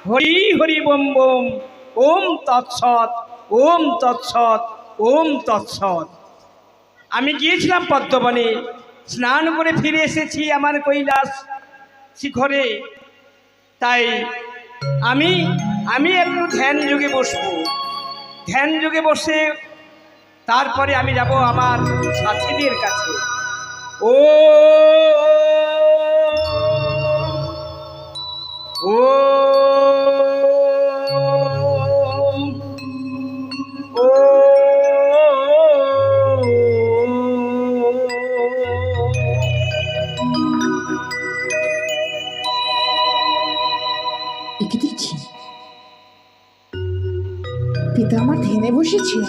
হরি হরি বম বম। ওম তৎসৎ, ওম তৎসৎ, ওম তৎসৎ। আমি গিয়েছিলাম পদ্মবনে, স্নান করে ফিরে এসেছি আমার কৈলাস শিখরে। তাই আমি আমি একটু ধ্যান যোগে বসবো। ধ্যান যোগে বসে তারপরে আমি যাব আমার সাথীদের কাছে। ও ও ও একে দেখছি পিতা আমার ধ্যানে বসেছে।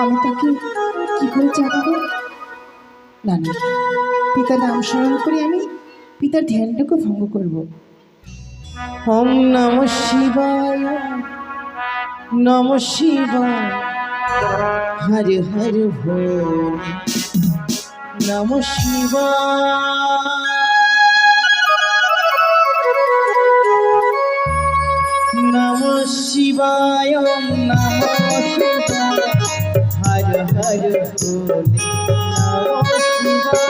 আমি তাকে কি করে জানাবো? না না, পিতার নাম স্মরণ করে আমি পিতার ধ্যানটাকে ভঙ্গ করব। ওম নম শিবায়, নম শিবায়, হরে হরে ভোলে, নম শিবায়, নম শিবায়, নম শিবায়, হরে হরে ভোলে, নম শিবায়,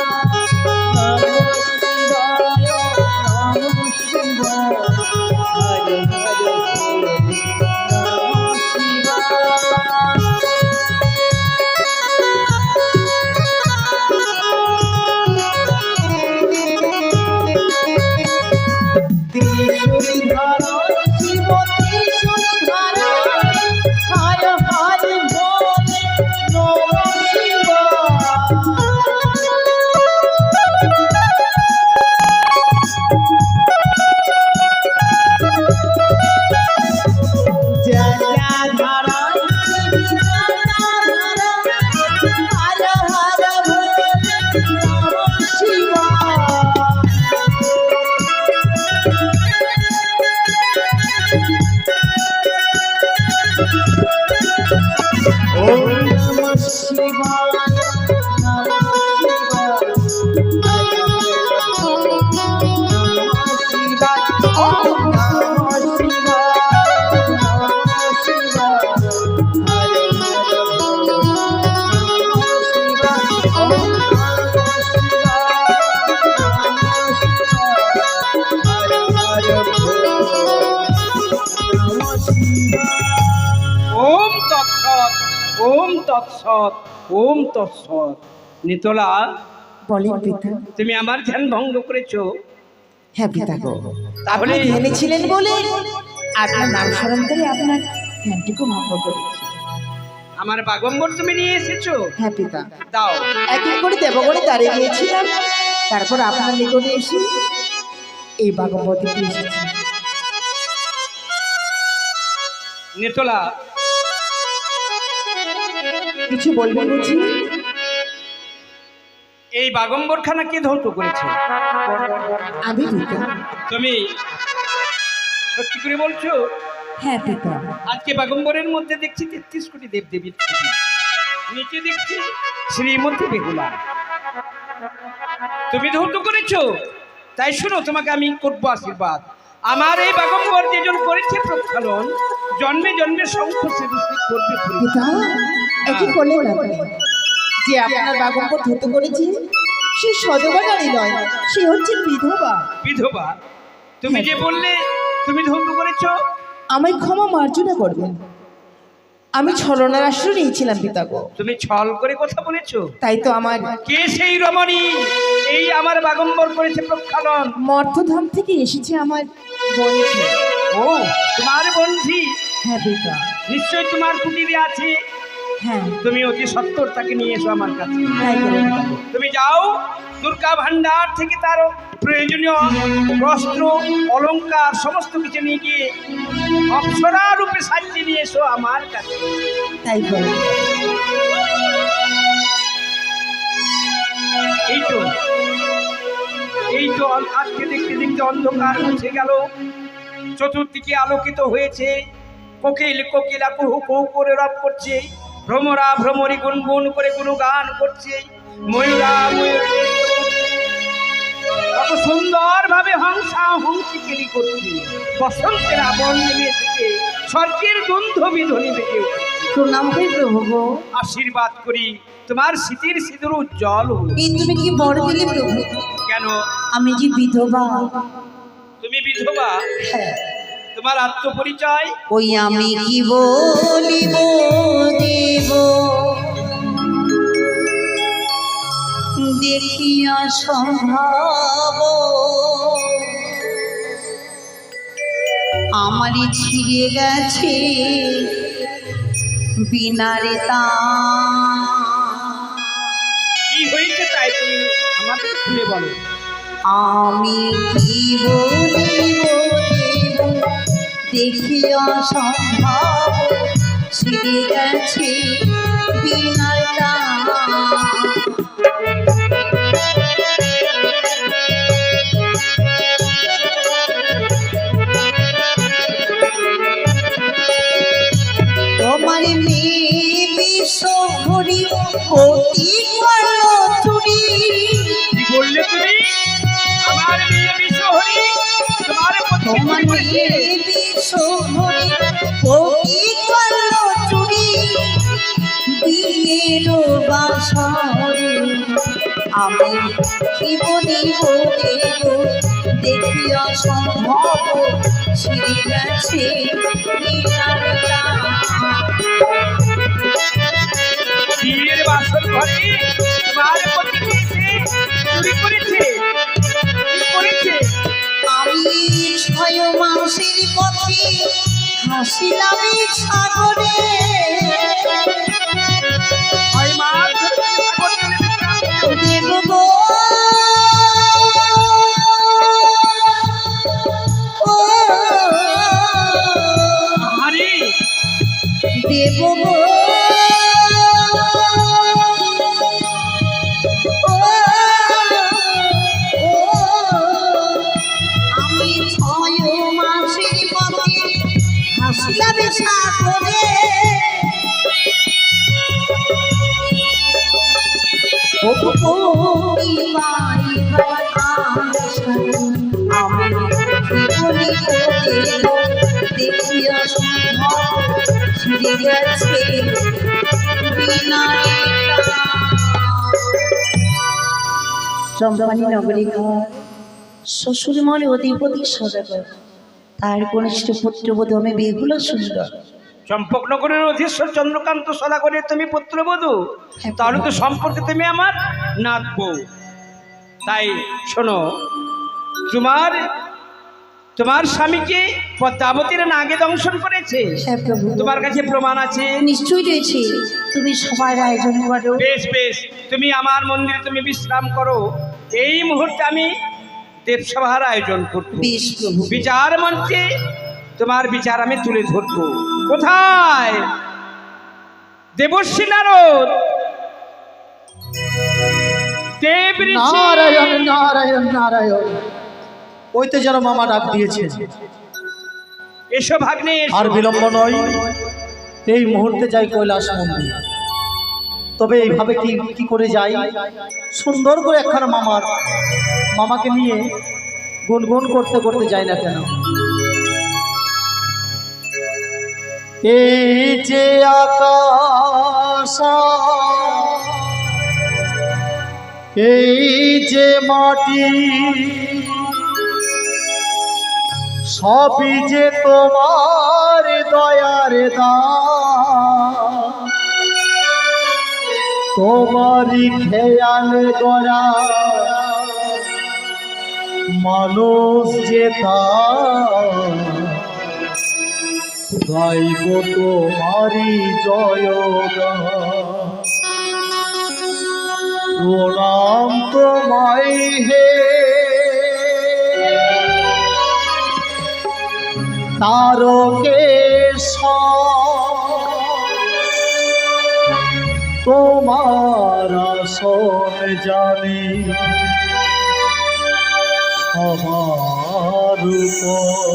নম শিবায়, নম শিবায়, হরে হরে ভোলে, নম শিবায়। ত্রিশূল ধারা শিব, ত্রিশূল ধারা, হর হর বলে নম শিবায়। জটাধারা শিব, জটাধারা, হর হর বলে নম শিবায়। ওম নমঃ শিবায়, নমঃ শিবায়, নমঃ শিবায়, ওম নমঃ শিবায়, নমঃ শিবায়, হরে হরে বল, নমঃ শিবায়, ওম নমঃ শিবায়, নমঃ শিবায়, হরে হরে বল, নমঃ শিবায়। ওম তৎসৎ, ওম তৎসৎ, ওম তৎসৎ। নিতলা, বলেন পিতা। তুমি আমার ধ্যান ভঙ্গ করেছো। হ্যাঁ পিতা গো, তাহলে আপনি ধ্যানে ছিলেন বলে আপনার নাম স্মরণ করে আপনার ধ্যানটুকু ভঙ্গ করেছি। আমার বাগম্বর তুমি নিয়ে এসেছো। হ্যাঁ পিতা, দাও। এক এক করে দেবগণে দাঁড়িয়ে গিয়েছিলাম, তারপর আপনার নিকটে এসে এই বাগবতীতে এসেছি। নিতলা, কিছু বলবেন বুঝি? এই বাগম্বরখানা কে ধৌত করেছে? আমি পিতা। তুমি সত্যি করে বলছো? হ্যাঁ পিতা। আজকে বাগম্বরের মধ্যে দেখছি 33 কোটি দেবদেবীর ছবি, নিচে দেখছি শ্রীমতী বেহুলা। তুমি ধৌত করেছো? তাই শুনো, তোমাকে আমি করবো আশীর্বাদ। আমার এই বাগম্বর যেজন করেছে প্রক্ষালন, জন্মে জন্মে শঙ্খ সেদুসি করবে। পিতা, একই করলেন আপনি। যে আপনার বাগম্বর ধুত করেছে সে সদবা নারী নয়, সে হচ্ছে বিধবা। বিধবা? তুমি যে বললে তুমি ধৌত করেছো। আমায় ক্ষমা মার্জনা করবেন, আমি ছলনার আশ্রয় নিয়েছিলাম পিতা গো। তুমি ছল করে কথা বলেছো? তাই তো আমার কে সেই রমণী? এই আমার বাগম্বর করেছে প্রক্ষালন। মর্তধাম থেকে এসেছে আমার বন্ধু। ও, তোমার বন্ধি? হ্যাঁ পিতা। নিশ্চয় তোমার কুটিরে আছে। হ্যাঁ, তুমি অতি সত্তর তাকে নিয়ে এসো আমার কাছে। তাই করুন। তুমি যাও দুর্গা ভান্ডার থেকে তার প্রয়োজনীয় বস্ত্র অলংকার সমস্ত কিছু নিয়ে গিয়ে অপ্সরা রূপে সাজিয়ে নিয়ে এসো আমার কাছে। তাই করুন। এই তো আজকে দেখতে দেখতে অন্ধকার মুছে গেল, চতুর্দিকে আলোকিত হয়েছে। কোকিল কোকিলা কুহু কুহু করে রব করছে, ভ্রমরা ভ্রমরি গুনগুন করে গুনগান করছে, ময়ূরা ময়ূর সুন্দরভাবে হংসা হংসিকেলি করছে। বসন্তের আবরণ নেমে এসেছে, স্বর্গের দুন্ধবি ধ্বনি বেজে উঠেছে। প্রণাম করি প্রভু গো। আশীর্বাদ করি তোমার স্মৃতির সিঁদুর উজ্জ্বল হোক। এই তুমি কি বড় দিলে প্রভু? কেন? আমি যে বিধবা। তুমি বিধবা? হ্যাঁ। তোমার আত্মপরিচয়? ওই আমি কি বলিব দেব, দেখিয়া স্বভাব আমারই ছিঁড়ে গেছে বিনারে তা। কি হয়েছে তাই তুমি আমাকে খুলে বলো। আমি কি বলিব দেব, দেখিয়া সম্ভব ছিঁড়ে গেছে বিনার তোমার মেয়ে বিশ্ব হরি অতি করল চুরি। কি বললে তুমি? আমার মেয়ে বিশ্বহরি তোমার প্রতি তোমার কি করেছে? মেয়ে বিশ্ব হরি অতি করল চুরি। বিয়ের বাসরে আমি কি বলিব দেব, দেখিয়া সম্ভব ছিঁড়ে গেছে বিনার টান। বিয়ের বাসর ঘরে তোমার প্রতি এসে চুরি করেছে? কি করেছে? আমি 6 মাসের পথে হাসিলাম সাগরে। হয় মা দেব গো ও আরে দেব গো ও ও আমি 6 মাসের পথে হাসিলাম সাগরে। দেখিয়া ছিঁড়ে গেছে চম্পানি নগরী ঘর শ্বশুর মনে অধিপতি সদাগর, তার কনিষ্ঠ পুত্রবধূ আমি বেহুলা সুন্দর। চম্পকনগরের অধীশ্বর চন্দ্রকান্ত সদাগরের তুমি পুত্রবধূ? তাহলে তো সম্পর্কে তুমি আমার নাত বউ। তাই শোনো, তোমার স্বামীকে পদ্মাবতীর নাগে দংশন করেছে। হ্যাঁ প্রভু। তোমার কাছে প্রমাণ আছে? নিশ্চয়ই রয়েছে। তুমি সবার আয়োজন করো। বেশ বেশ, তুমি আমার মন্দিরে তুমি বিশ্রাম করো। এই মুহূর্তে আমি দেবসভার আয়োজন করব। বেশ প্রভু। বিচার মঞ্চে তোমার বিচার আমি তুলে ধরব। কোথায় দেবর্ষী নারদ, দেব ঋষি? নারায়ণ নারায়ণ নারায়ণ, ওই তো যেন মামা ডাক দিয়েছে। এসো ভাগ্নে, এসো। আর বিলম্ব নয়, এই মুহূর্তে যাই কৈলাস মন্দির। তবে এইভাবে কি করে যাই? সুন্দর করে একখানা মামাকে নিয়ে গুনগুন করতে করতে যাই না কেন? এই যে আকাশ, এই যে মাটি, সবই যে তোমার দয়ার দান। তোমারই খেয়াল গড়া মানুষ যে তার, গাইব তোমারই জয়গান। প্রণাম তোমায় হে তারকেশ্বর, তোমার আসন জানি সবার উপর।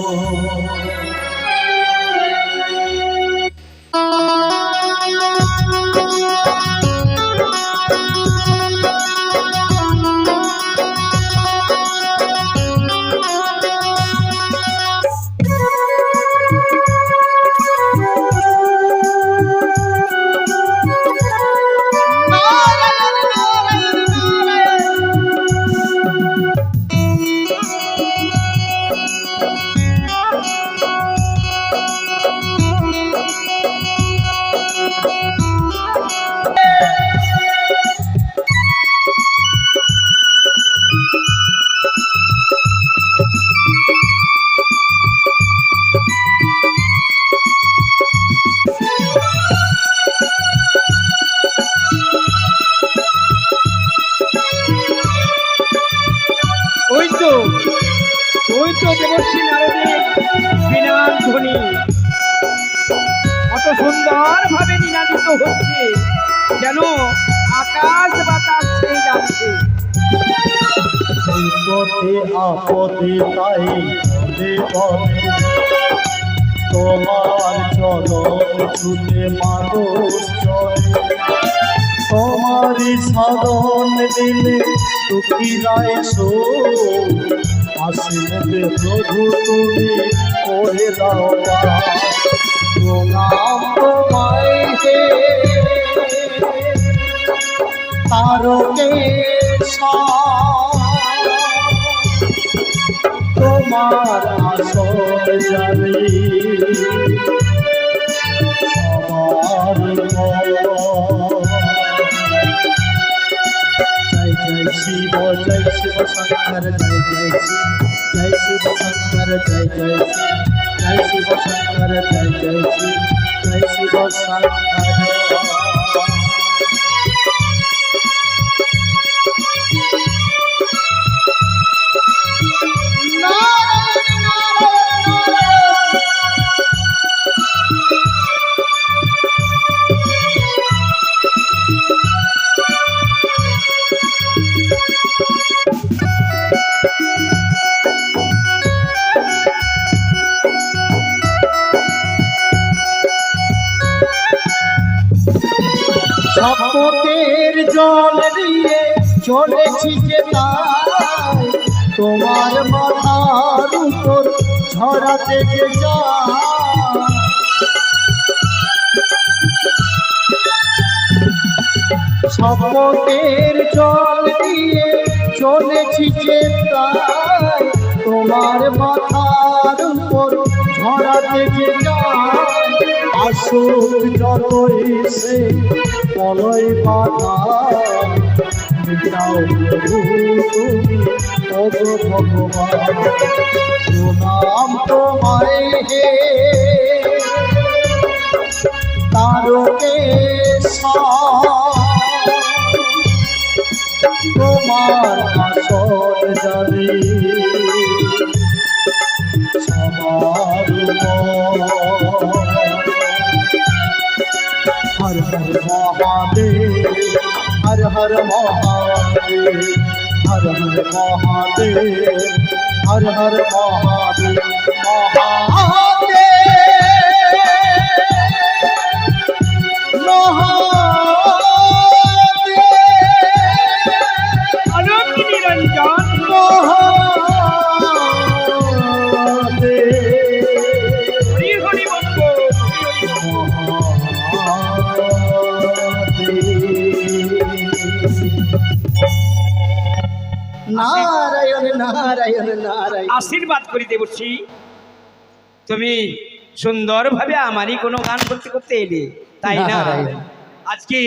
তো হচ্ছে যেন আকাশ বাতাস ছেয়ে যাচ্ছে। বিপদে আপদে তাই বলে বলে তোমার চরণ ছুটে মানুষ চলে। তোমারই সাধন দিলে দুঃখী রায় সো আসিলে প্রভু তুমি করে দাও প্রণাম তোমায় হে তারকে তোমার আসল জানি সবার জয় জয় শিব শঙ্কর জয় জয় শিব শঙ্কর জয় জয় শিব শঙ্কর জয় জয় শিব শঙ্কর। শপথের জল দিয়ে চলেছি যে তাই তোমার মাথার উপর ঝরাতে যে শপথের জল দিয়ে চলেছি যে তাই তোমার মাথার উপর ঝরাতে যে আসুক যতই সে বলয় বাধা মিটাও প্রভু তুমি ওগো ভগবান প্রণাম তোমায় হে তারকে তোমার আসল জানি সবার हर हर महादेव हर हर महादेव हर हर महादेव हर हर महादेव আলোক নিরঞ্জন হরি হরি বল। নারায়ণ নারায়ণ নারায়ণ। আশীর্বাদ করি দেবশ্রী, তুমি সুন্দরভাবে আমারই কোনো গান করতে করতে এলে, তাই না? নারায়ণ। আজকে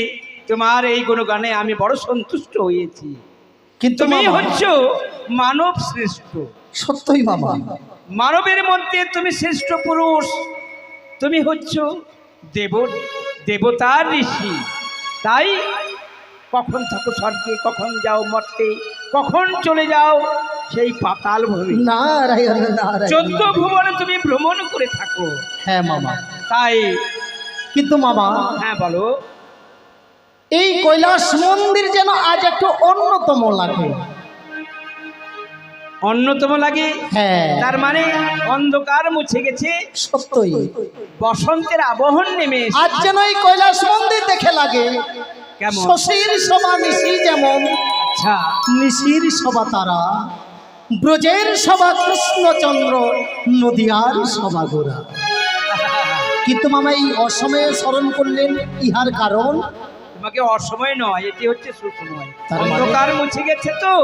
তোমার এই কোনো গানে আমি বড় সন্তুষ্ট হয়েছি। কিন্তু তুমি মামা, হচ্ছ মানব শ্রেষ্ঠ। সত্যই মামা, মানবের মধ্যে তুমি শ্রেষ্ঠ পুরুষ। তুমি হচ্ছ দেবতার ঋষি। তাই কখন থাকো স্বর্গে, কখন যাও মর্তে, কখন চলে যাও সেই পাতাল ভূমি। নারায়ণ নারায়ণ। 14 ভুবনে তুমি ভ্রমণ করে থাকো। হ্যাঁ মামা, তাই কিন্তু মামা, হ্যাঁ বলো। এই কৈলাস মন্দির যেন আজ একটু অন্যতম লাগে। অন্যতম লাগে? হ্যাঁ। তার মানে অন্ধকার মুছে গেছে, সত্যই বসন্তের আবহন নেমে এসেছে। আজ যেন এই কৈলাস মন্দির দেখে লাগে কেমন? শশীর সভা নিশি যেমন, আচ্ছা, নিশির সভা তারা, ব্রজের সভা কৃষ্ণচন্দ্র, নদিয়ার সভা গোরা। কিন্তু মামা এই অসময়ে স্মরণ করলেন, ইহার কারণ তোমাকে অসময় নয়, এটি হচ্ছে সুসময়। তার মানে? অন্ধকার মুছে গেছে তো,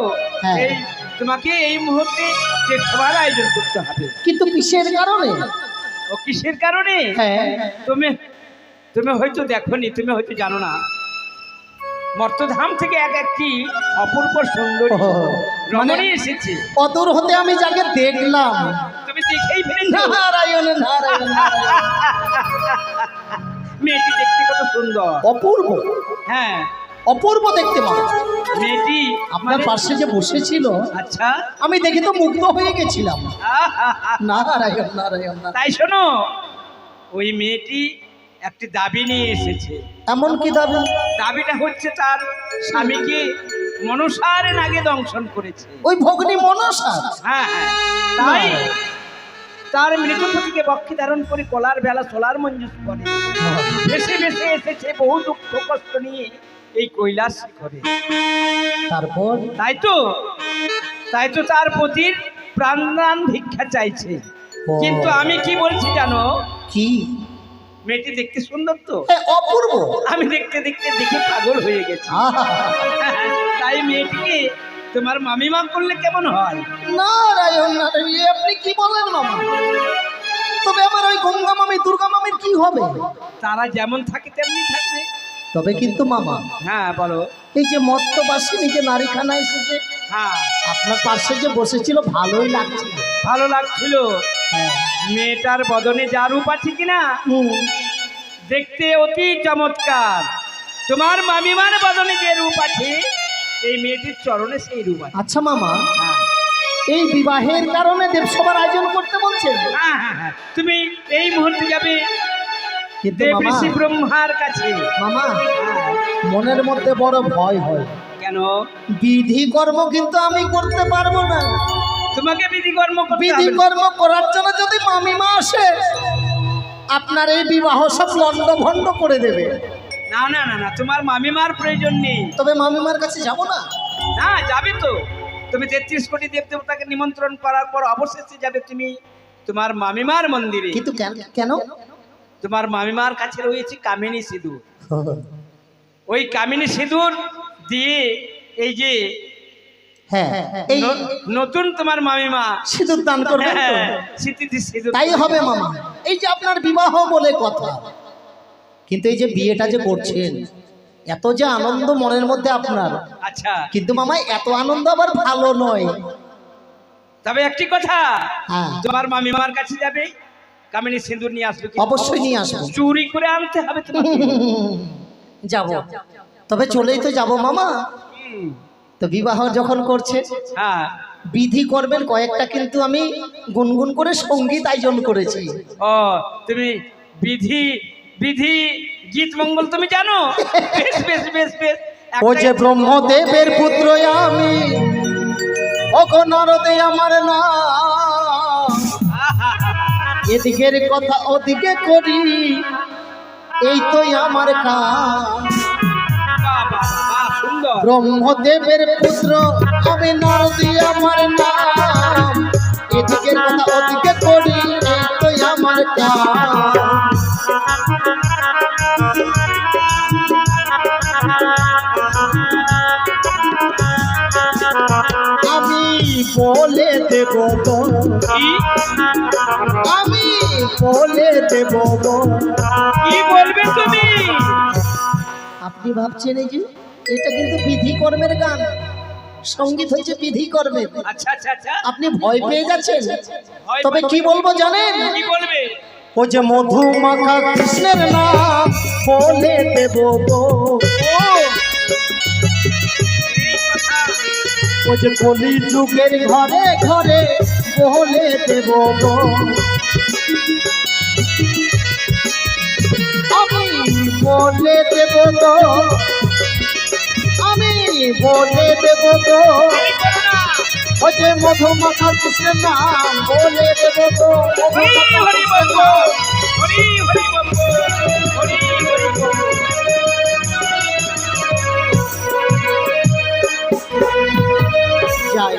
হ্যাঁ। এই তোমাকে এই মুহূর্তে যে সভার আয়োজন করতে হবে। কিন্তু কিসের কারণে? ও কিসের কারণে? হ্যাঁ। তুমি হয়তো দেখোনি, তুমি হয়তো জানো না, মর্তধাম থেকে একটি অপূর্ব সুন্দর ও, মানে রমণী এসেছে। অদূর হতে আমি যাকে দেখলাম। তুমি দেখেই ফেলেছো। নারায়ণ নারায়ণ নারায়ণ। মেয়েটি দেখতে কত সুন্দর, অপূর্ব, হ্যাঁ অপূর্ব দেখতে মা। মেয়েটি আপনার পাশে যে বসেছিল, আচ্ছা, আমি দেখে তো মুগ্ধ হয়ে গেছিলাম। আহা, নারায়ণ নারায়ণ নারায়ণ। তাই শোনো, ওই মেয়েটি একটি দাবি নিয়ে এসেছে। এমন কি দাবি? দাবিটা হচ্ছে তার স্বামীকে মনসার নাগে দংশন করেছে। ওই ভগ্নী মনসা? হ্যাঁ হ্যাঁ, তাই তার মৃতপতিকে বক্ষে ধারণ করে কলার বেলা সোলার মঞ্জুস করে ভেসে ভেসে এসেছে বহু দুঃখ কষ্ট নিয়ে এই কৈলাস শিখরে। তারপর? তাই তো তার পতির প্রাণদান ভিক্ষা চাইছে। কিন্তু আমি কি বলছি জানো? কি? মেয়েটি দেখতে সুন্দর তো, অপূর্ব। আমি দেখতে দেখতে দেখে পাগল হয়ে গেছি। তাই মেয়েটিকে তোমার মামিমা করলে কেমন হয়? নারায়ণ নারায়ণ, আপনি কি বলেন মামা? তবে আমার ওই গঙ্গা মামি দুর্গা মামির কি হবে? তারা যেমন থাকে তেমনি থাকবে। তবে কিন্তু মামা, হ্যাঁ বলো। এই যে মর্তবাসিনী যে নারীখানা এসেছে, হ্যাঁ আপনার পাশে যে বসেছিল ভালোই লাগছিল। ভালো লাগছিল। মেয়েটার বদনে যা রূপ আছে কিনা, দেখতে অতি চমৎকার। তোমার মামিমার বদনে যে রূপ আছে, এই মেয়েটির চরণে সেই রূপ আছে। আচ্ছা মামা, হ্যাঁ এই বিবাহের কারণে দেবসভার আয়োজন করতে বলছেন? হ্যাঁ হ্যাঁ হ্যাঁ, তুমি এই মুহূর্তে যাবে কিন্তু দেব মামা, ঋষি ব্রহ্মার কাছে। মামা হ্যাঁ, মনের মধ্যে বড় ভয় হয়। কেন? বিধি কর্ম কিন্তু আমি করতে পারবো না। তোমাকে বিধিকর্ম করতে বিধি হবে না। কর্ম করার জন্য যদি মামিমা আসে, আপনার এই বিবাহ সব লন্ড ভন্ড করে দেবে। না না না না, তোমার মামিমার প্রয়োজন নেই। তবে মামিমার কাছে যাব না? না, যাবে তো। তুমি 33 কোটি দেব দেবতাকে নিমন্ত্রণ করার পর অবশেষে যাবে তুমি তোমার মামিমার মন্দিরে। কিন্তু কেন? তোমার মামিমার কাছে রয়েছে কামিনী সিঁদুর। ওই কামিনী সিঁদুর দিয়ে এই যে হ্যাঁ, এই নতুন তোমার মামিমা সিঁদুর দান করবে তো? স্মৃতি সিঁদুর। তাই হবে মামা। এই যে আপনার বিবাহ বলে কথা, কিন্তু এই যে বিয়েটা যে করছেন, এত যে আনন্দ মনের মধ্যে আপনার, আচ্ছা, কিন্তু মামা এত আনন্দ আবার ভালো নয়। তবে একটি কথা, হ্যাঁ, তোমার মামিমার কাছে যাবে, কামিনী সিঁদুর নিয়ে আসবে। অবশ্যই নিয়ে আসবো। চুরি করে আনতে হবে তোমাকে। যাব, তবে চলেই তো যাব মামা। তো বিবাহ যখন করছে, হ্যাঁ, বিধি করবেন কয়েকটা, কিন্তু আমি গুনগুন করে সঙ্গীত আয়োজন করেছি। ও, তুমি বিধি বিধি গীত মঙ্গল তুমি জানো? বেশ বেশ বেশ বেশ। ও যে ব্রহ্মদেবের পুত্র আমি, ওগো নারদে আমার নাম, এদিকের কথা ওদিকে করি, এই তো আমার কাজ। সুন্দর। ব্রহ্মদেবের পুত্র আমি, নারদে আমার নাম, এদিকের কথা ওদিকে করি, এই তো আমার কাজ। আমি বলে দেব গো, আমি বলে দেব গো। কি বলবে তুমি? আপনি ভাবছেন এই যে এটা কিন্তু বিধি কর্মের গান, সঙ্গীত হচ্ছে বিধি কর্মের। আচ্ছা আচ্ছা আচ্ছা, আপনি ভয় পেয়ে যাচ্ছেন। ভয় তবে কি বলবো জানেন? কি বলবে? ও যে মধু মাখা কৃষ্ণের নাম বলে দেব গো, ও যে কলি যুগের ঘরে ঘরে বলে দেব গো। আমি বলে দেব গো, আমি বলে দেব গো, ও যে মধু মাখা কৃষ্ণের নাম বলে দেব গো। হরি হরি বল, হরি হরি বল, হরি হরি বল। যাই,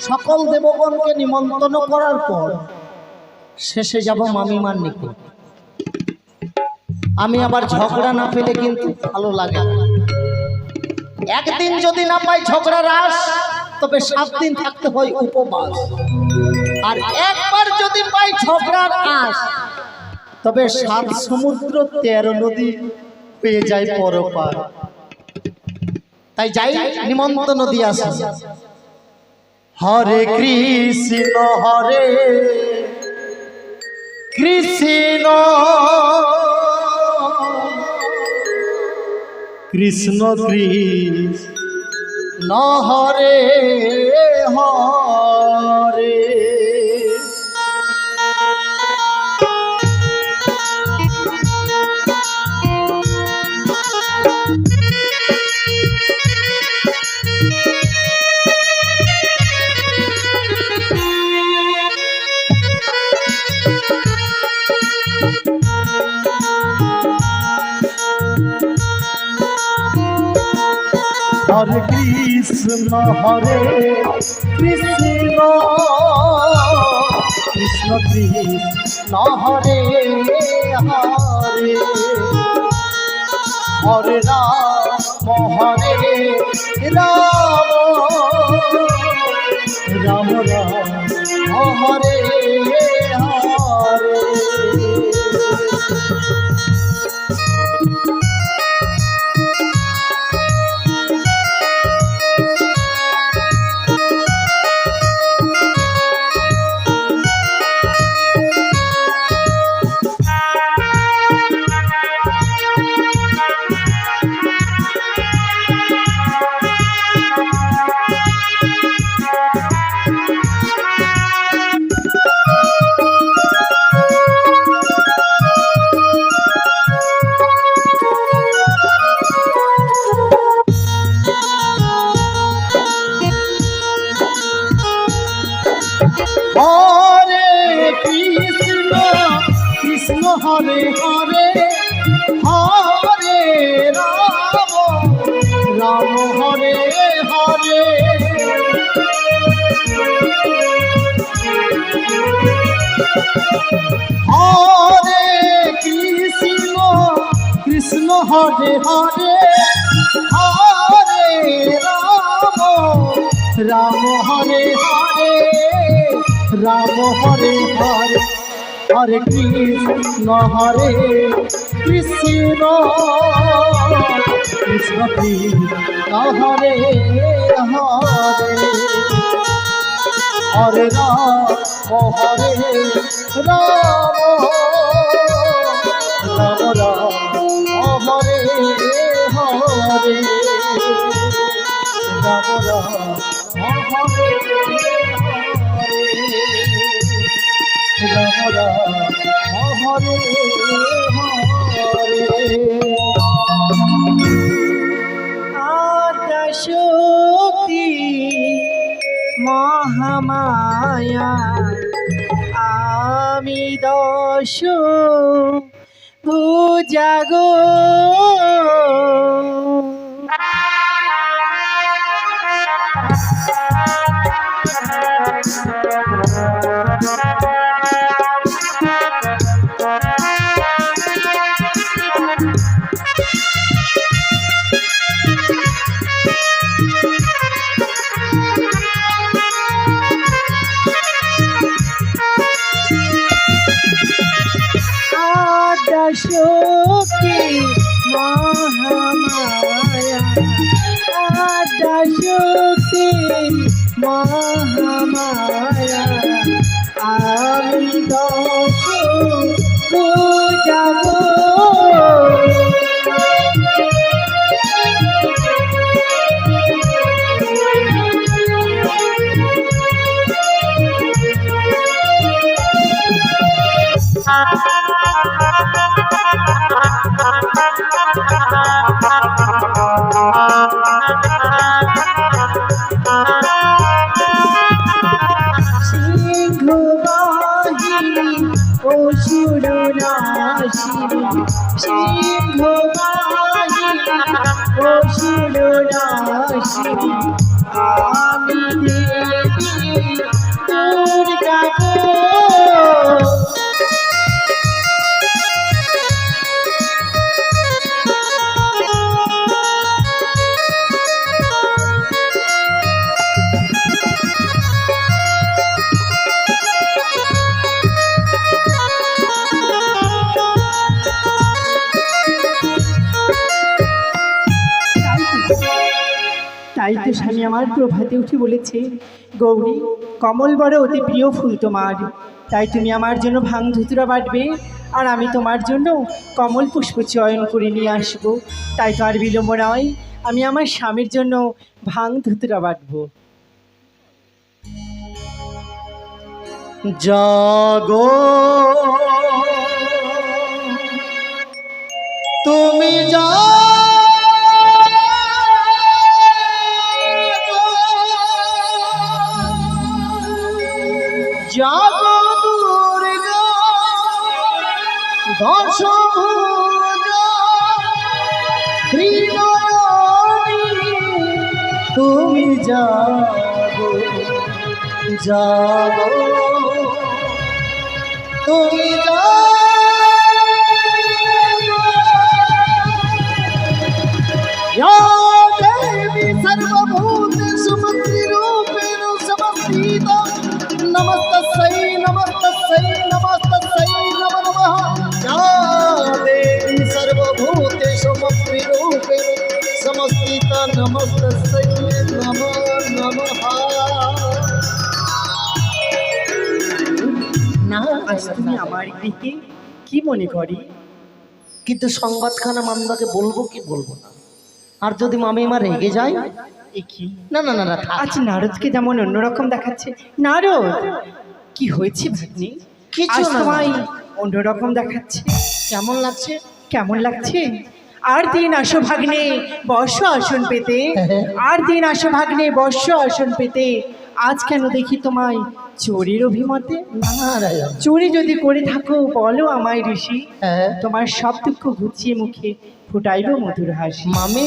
সকল দেবগণকে নিমন্ত্রণ করার পর শেষে যাব মামিমার নিকট। আমি আবার ঝগড়া না পেলে কিন্তু ভালো লাগে না। একদিন যদি না পাই ঝগড়া রাস, তবে 7 দিন থাকতে হয় উপবাস। আর একবার যদি পাই ঝগড়ার আস, তবে 7 সমুদ্র 13 নদী পেয়ে যায় পরপার। তাই যাই, নিমন্ত্রণ দিয়ে আসি। হরে কৃষ্ণ হরে কৃষ্ণ, কৃষ্ণ কৃষ্ণ হরে হরে। হরে কৃষ্ণ কৃষ্ণ কৃষ্ণ কৃষ্ণ হরে হরে হরে রাম রাম রাম হরে হরে। হরে কৃষ্ণ কৃষ্ণ হরে হরে হরে রাম রাম হরে হরে হরে কৃষ্ণ কৃষ্ণ হরে হরে হরে রাম রাম হরে হরে রাম হরে হরে হরে কৃষ্ণ কৃষ্ণ কৃষ্ণ কৃষ্ণ হরে হরে হরে রাম হরে রাম রাম রাম হরে হরে রাম রাম হরে রাম রাম হরে হরে। আদ্যাশক্তি মহামায়া আমি দশ ভুজাগো আদ্যাশক্তি মহামায়া আদ্যাশক্তি মহামায়া আমি দশ বুঝাবো সিংহবাহিনী অসুরনাশিনী সিংহবাহিনী অসুরনাশিনী আমি দেবী দুর্গা গো। তাই তো স্বামী আমার প্রভাতে উঠে বলেছে, গৌরী কমল বড় অতি প্রিয় ফুল তোমার, তাই তুমি আমার জন্য ভাং ধুতুরা বাটবে আর আমি তোমার জন্য কমল পুষ্প চয়ন করে নিয়ে আসবো। তাই তো আর বিলম্ব নয়, আমি আমার স্বামীর জন্য ভাং ধুতুরা বাটবো। জাগো তুমি জাগো দুর্গা দশভুজ ত্রিনয়নী তুমি যাবো যাবো তুমি या देवी सर्वभूतेषु मत्रिरूपेण समस्थिता नमस्तस्यै नमस्तस्यै नमस्तस्यै नमो नमः या देवी सर्वभूतेषु मत्रिरूपेण समस्थिता नमस्तस्यै नमो नमः ना আজ তুমি আমার দিকে কি মনে করি? কিন্তু সংবাদখানা মামলাকে বলবো কি বলবো না, আর যদি মামিমা রেগে যায়? এ কি? না না না না থাক। আজ নারদকে যেমন অন্যরকম দেখাচ্ছে। নারদ, কি হয়েছে ভাগ্নি? কিছু আজ না। তোমায় অন্যরকম দেখাচ্ছে। কেমন লাগছে? কেমন লাগছে? আর দিন আসো ভাগ্নে বর্ষ আসন পেতে, আর দিন আসো ভাগ্নে বর্ষ আসন পেতে। আজ কেন দেখি তোমায় চোরের অভিমতে? নারায়ণ। চুরি যদি করে থাকো বলো আমায় ঋষি, হ্যাঁ তোমার সব দুঃখ ঘুচিয়ে মুখে ফুটাইব মধুর হাসি। মামি,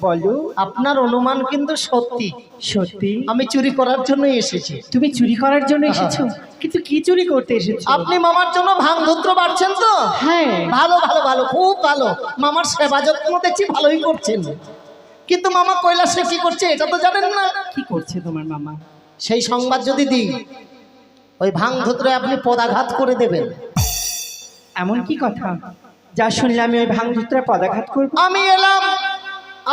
বলো। আপনার অনুমান কিন্তু সত্যি। সত্যি? আমি চুরি করার জন্য এসেছি। তুমি চুরি করার জন্য এসেছো? কিন্তু কি চুরি করতে এসেছো? আপনি মামার জন্য ভাঙধুত্র বাড়ছেন তো? হ্যাঁ। ভালো ভালো ভালো, খুব ভালো। মামার সেবা যত্ন দেখছি ভালোই করছেন। কিন্তু মামা কৈলাসে কি করছে এটা তো জানেন না। কি করছে তোমার মামা? সেই সংবাদ যদি দিই, ওই ভাঙধুত্রে আপনি পদাঘাত করে দেবেন। এমন কি কথা যা শুনলে আমি ওই ভাঙধুত্রা পদাঘাত করবো? আমি এলাম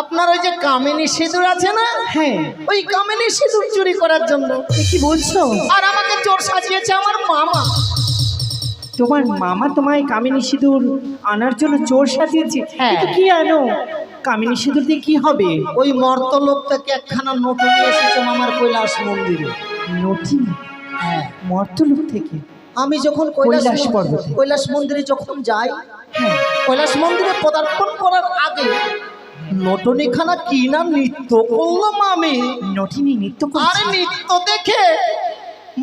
আপনার ওই যে কামিনী সিঁদুর আছে না, হ্যাঁ। ওই কামিনী সিঁদুর চুরি করার জন্য। এ কি বলছো? আর আমাকে চোর সাজিয়েছে আমার মামা। তোমার মামা তোমায় কামিনী সিঁদুর আনার জন্য চোর সাজিয়েছে? হ্যাঁ। কিন্তু কি আনো? কামিনী সিঁদুর দিয়ে কি হবে? ওই মর্তলোক থেকে একখানা নোট নিয়ে এসেছে মামার কৈলাস মন্দিরে। নটি? হ্যাঁ। মর্তলোক থেকে? আমি যখন কৈলাস পর্বতে? কৈলাস মন্দিরে যখন যাই, হ্যাঁ। কৈলাস মন্দিরে পদার্পণ করার আগে নটনিখানা কি না নৃত্য করলো মামি। নটিনী নৃত্য আরে করছে? নৃত্য দেখে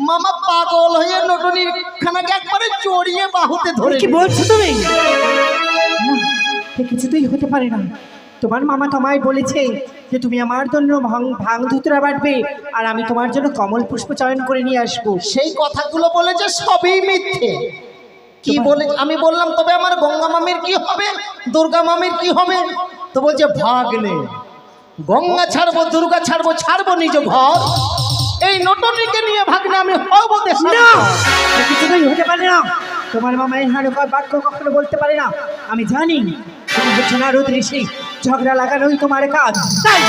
মামা পাগল হয়ে নটনির খানাকে একবারে জড়িয়ে বাহুতে ধরে। কি বলছো তুমি? না, এ কিছুতেই হতে পারে না। তোমার মামা তোমায় বলেছে যে তুমি আমার জন্য ভাঙধুতরা বাটবে আর আমি তোমার জন্য কমল পুষ্প চয়ন করে নিয়ে আসবো। সেই কথাগুলো বলেছে সবই মিথ্যে। কি বলে? আমি বললাম তবে আমার গঙ্গা মামির কি হবে, দুর্গা মামির কি হবে? তো বলছে ভাগ্নে, গঙ্গা ছাড়বো দুর্গা ছাড়বো, ছাড়বো নিজ ঘর, এই নটনিকে নিয়ে ভাগ্নে আমি হব দেশে। না, এ কিছুতেই হতে পারে না। তোমার মামা এই হাড়কার বাক্য কখনো বলতে পারে না। আমি জানি তুমি হচ্ছে নারদ ঋষি, ঝগড়া লাগানোই তোমার কাজ। তাই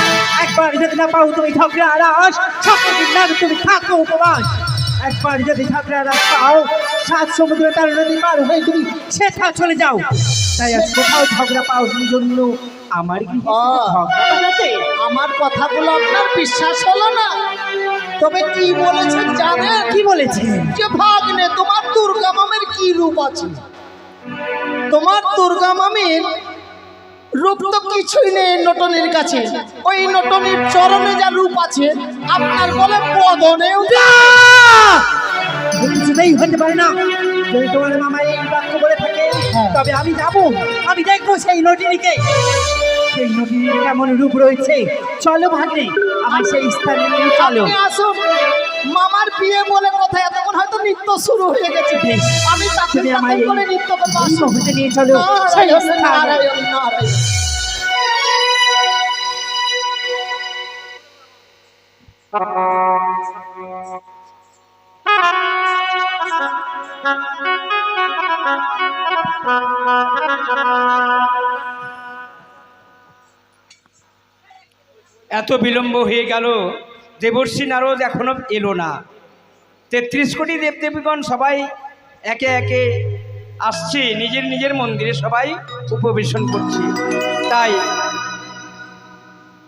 একবার যদি না পাও তুমি ঝগড়া আরাস, সকলদিন না তুমি থাকো উপবাস। একবার যদি ঝগড়া আরাস পাও, 7 সমুদ্র তার নদী পার হয়ে তুমি সেথা চলে যাও। তাই আজ কোথাও ঝগড়া পাও জন্য আমার কি ঝগড়া বাজাতে? আমার কথাগুলো আপনার বিশ্বাস হলো না? তবে কি বলেছে জানেন? কি বলেছে? যে ভাগ্নে তোমার দুর্গা মামের কি রূপ আছে? তোমার দুর্গা মামির রূপ তো কিছুই নেই নটনির কাছে। ওই নটনির চরণে যা রূপ আছে আপনার বলে বদনেও কিছুতেই হতে পারে না। যদি তোমার মামা এই বাক্য বলে থাকে তবে আমি যাব, আমি দেখবো সেই নটিনীকে। সেই নটিনীর কেমন রূপ রয়েছে। চলো ভাগ্নে, আমার সেই স্থানে নিয়ে চলো। আপনি আসুন। মামার বিয়ে বলে কথা, এতক্ষণ হয়তো নৃত্য শুরু হয়ে গেছে। আমি তাকে তুমি আমার এই করে নৃত্য করবো। ভস্ম হতে নিয়ে চলো সেই নারায়ণ স্থানে। নারায়ণ নারায়ণ। এত বিলম্ব হয়ে গেল, দেবর্ষি নারদ এখনো এলো না। 33 কোটি দেবদেবীগণ সবাই একে একে আসছে, নিজের নিজের মন্দিরে সবাই উপবেশন করছে। তাই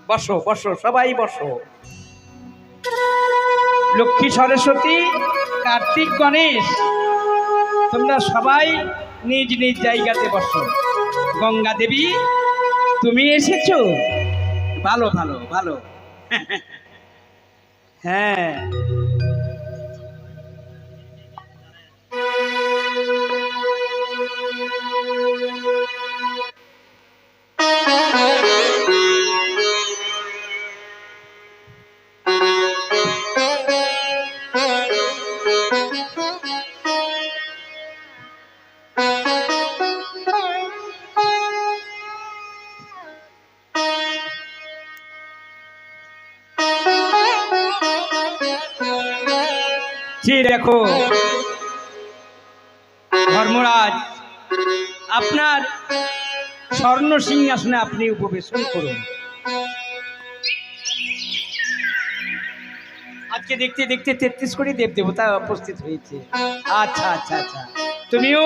বসো বসো, সবাই বসো। লক্ষ্মী সরস্বতী কার্তিক গণেশ তোমরা সবাই নিজ নিজ জায়গাতে বসো। গঙ্গা দেবী তুমি এসেছো? ভালো ভালো ভালো। হ্যাঁ, দেখো ধর্মরাজ, আপনার স্বর্ণ সিংহাসনে আপনি উপবেশন করুন। আজকে দেখতে দেখতে 33 কোটি দেব দেবতা উপস্থিত হয়েছে। আচ্ছা আচ্ছা আচ্ছা, তুমিও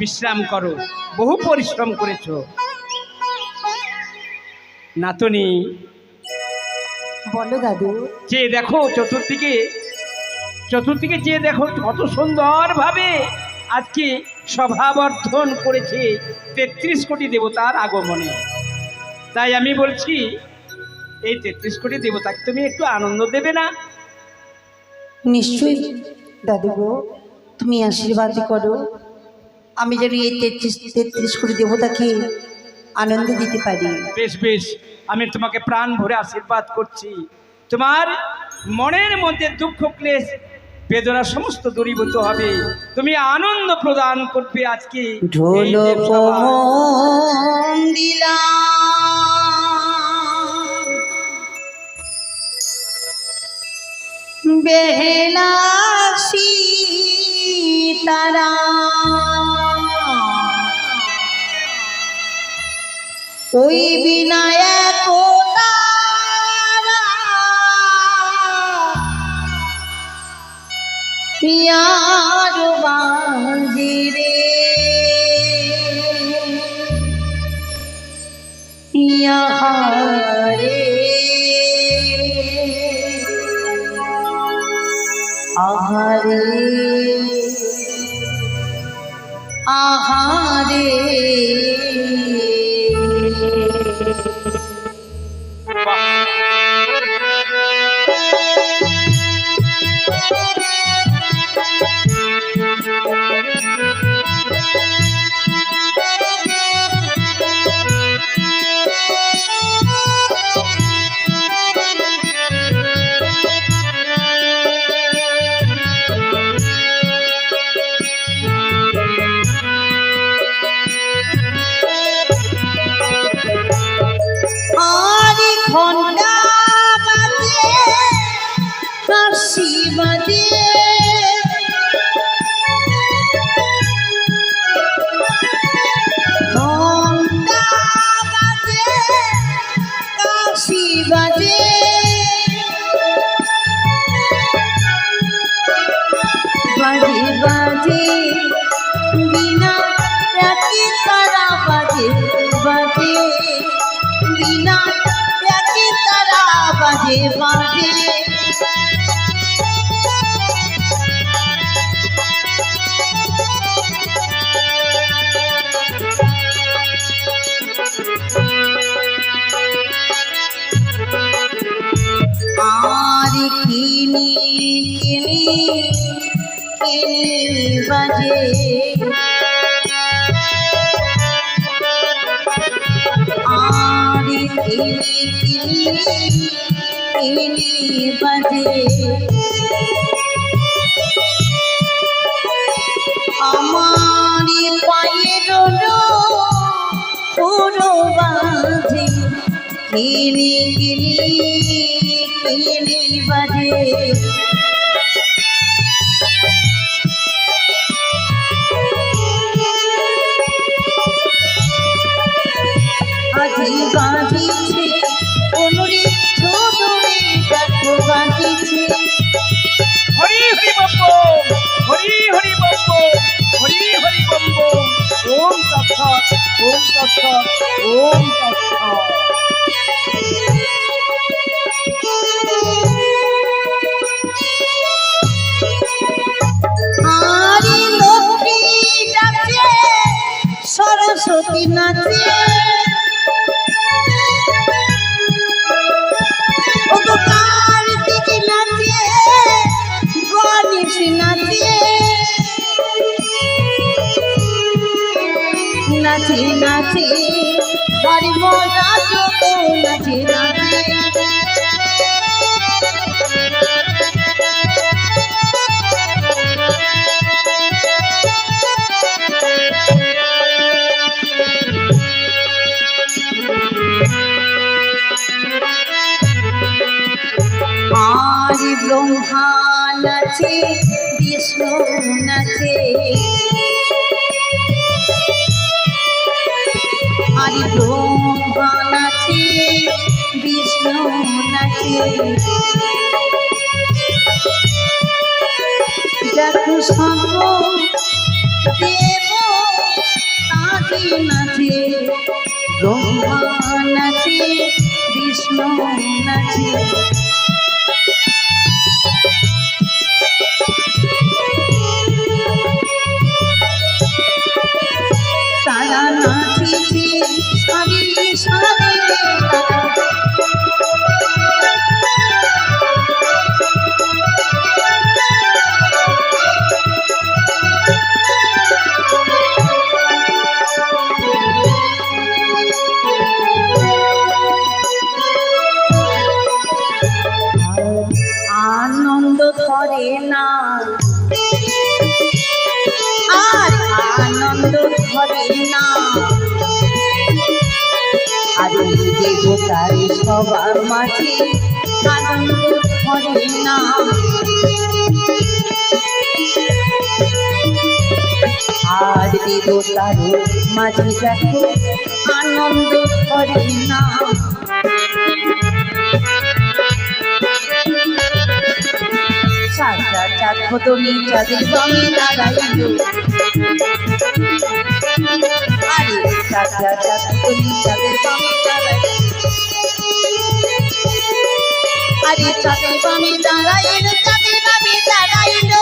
বিশ্রাম করো, বহু পরিশ্রম করেছো। নাতনি, বলো দাদু। যে দেখো চতুর্দিকে যে দেখো কত সুন্দরভাবে আজকে সভাবর্ধন করেছে 33 কোটি দেবতার আগমনে। তাই আমি বলছি, এই 33 কোটি দেবতাকে তুমি একটু আনন্দ দেবে না? নিশ্চয়ই দাদু গো, তুমি আশীর্বাদ করো, আমি যেন এই 33 কোটি দেবতাকে আনন্দ দিতে পারি। বেশ বেশ, আমি তোমাকে প্রাণ ভরে আশীর্বাদ করছি। তোমার মনের মধ্যে দুঃখ ক্লেশ বেদনা সমস্ত দূরীভূত হবে, তুমি আনন্দ প্রদান করবে আজকে এই ঢোল দেবসভায়। দিলাম বেলা সীতারা, ওই বিনায়ক পিয়ার বাজিরে ইহারে আহারে আহারে। আরে ঘন্টা বাজে কাশি বাজে, ঘন্টা বাজে কাশি বাজে, বাজে বাজে বিনা রাতে তারা বাজে, বাজে বিনা রাতে তারা বাজে বাজে। আর কিনি কিনি কিনি বাজে, আর কিনি কিনি কিনি বাজে, আমার পায়ের পুরো বাজে, কিনি কিনি কিনি বাজে। আজি বাজিছে অনুরি ছোটরে দেখো বাজিছে, হরি হরি বম বম, হরি হরি বম বম, হরি হরি বম বম। ওম তৎসৎ, ওম তৎসৎ, ওম তৎসৎ। আরে লক্ষ্মী ডাকে সরস্বতী নাচে, ও তো কার্তিক নাচে গণেশ নাচে, নাচে নাচে হরি মহারাজ নাচে নাচে। আর ব্রহ্মা নাচে বিষ্ণু নাচে, আরে ব্রহ্মা নাচে, বিষ্ণু নাচে, দেখো সর্ব দেব তাঁতি নাচে, ব্রহ্মা নাচে, বিষ্ণু নাচে। তারা নাচিছে সারি সারি, আনন্দ ধরে না, আর আনন্দ ধরে না, আরে দেবতার সবার মাঝে আনন্দ ধরে না, আর দেবতার মাঝে দেখো আনন্দ ধরে না। সাজা চাঁদ তুমি চাঁদের বামে দাঁড়াইল, আরে সাজা চাঁদ তুমি চাঁদের বামে দাঁড়াইল, আরে চাঁদের বামে দাঁড়াইল, চাঁদের বামে দাঁড়াইল,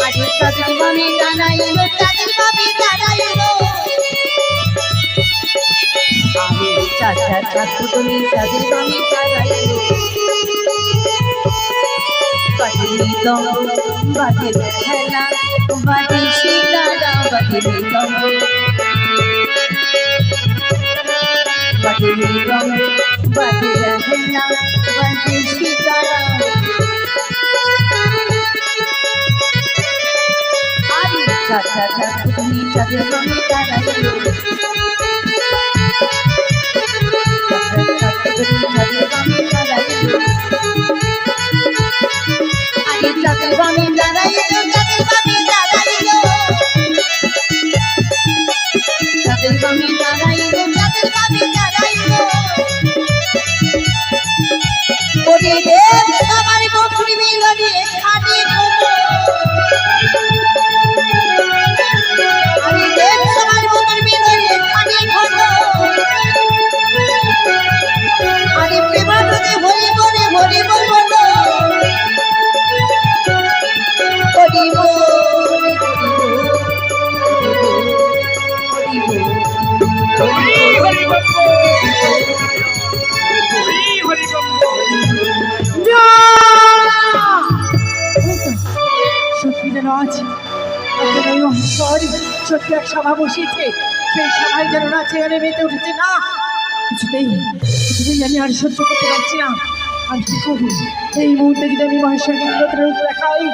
আরে চাঁদের বামে দাঁড়াইল, চাঁদের বামে দাঁড়াইল, আমি চাচা চাঁদ তুমি চাঁদের বামে দাঁড়াইল, বাজে মৃদঙ্গ বাজে খেলা, বাজে সীতারা বাজে মৃদঙ্গ, বাজে মৃদঙ্গ বাজে খেলা, বাজে সীতারা, আরে চাচা চাঁদ তুমি চাঁদের বামে দাঁড়াইল, চাচা চাঁদ তুমি চাঁদের বামে দাঁড়াইল, চাঁদের বামে দাঁড়াইল, চাঁদের বামে দাঁড়াইল, চাঁদের বামে দাঁড়াইল, চাঁদের বামে দাঁড়াইল, ওরে দেব আমার বকরি মিলনে খাটে খোলো, আরে দেব আমার বকরি মিলনে খাটে খোলো, আরে প্রেমানন্দে ভরি বলে ভরি বলো, সত্যি যেন আজ সত্যি এক সভা বসিয়েছে, সেই সভায় যেন নাচে গানে মেতে উঠেছে না, কিছুতেই কিছুতেই আমি আর সহ্য করতে পারছি না। আমি কি করবো? এই মুহূর্তে যদি আমি মহেশ্বরকে নিরন্তর রূপ দেখাই,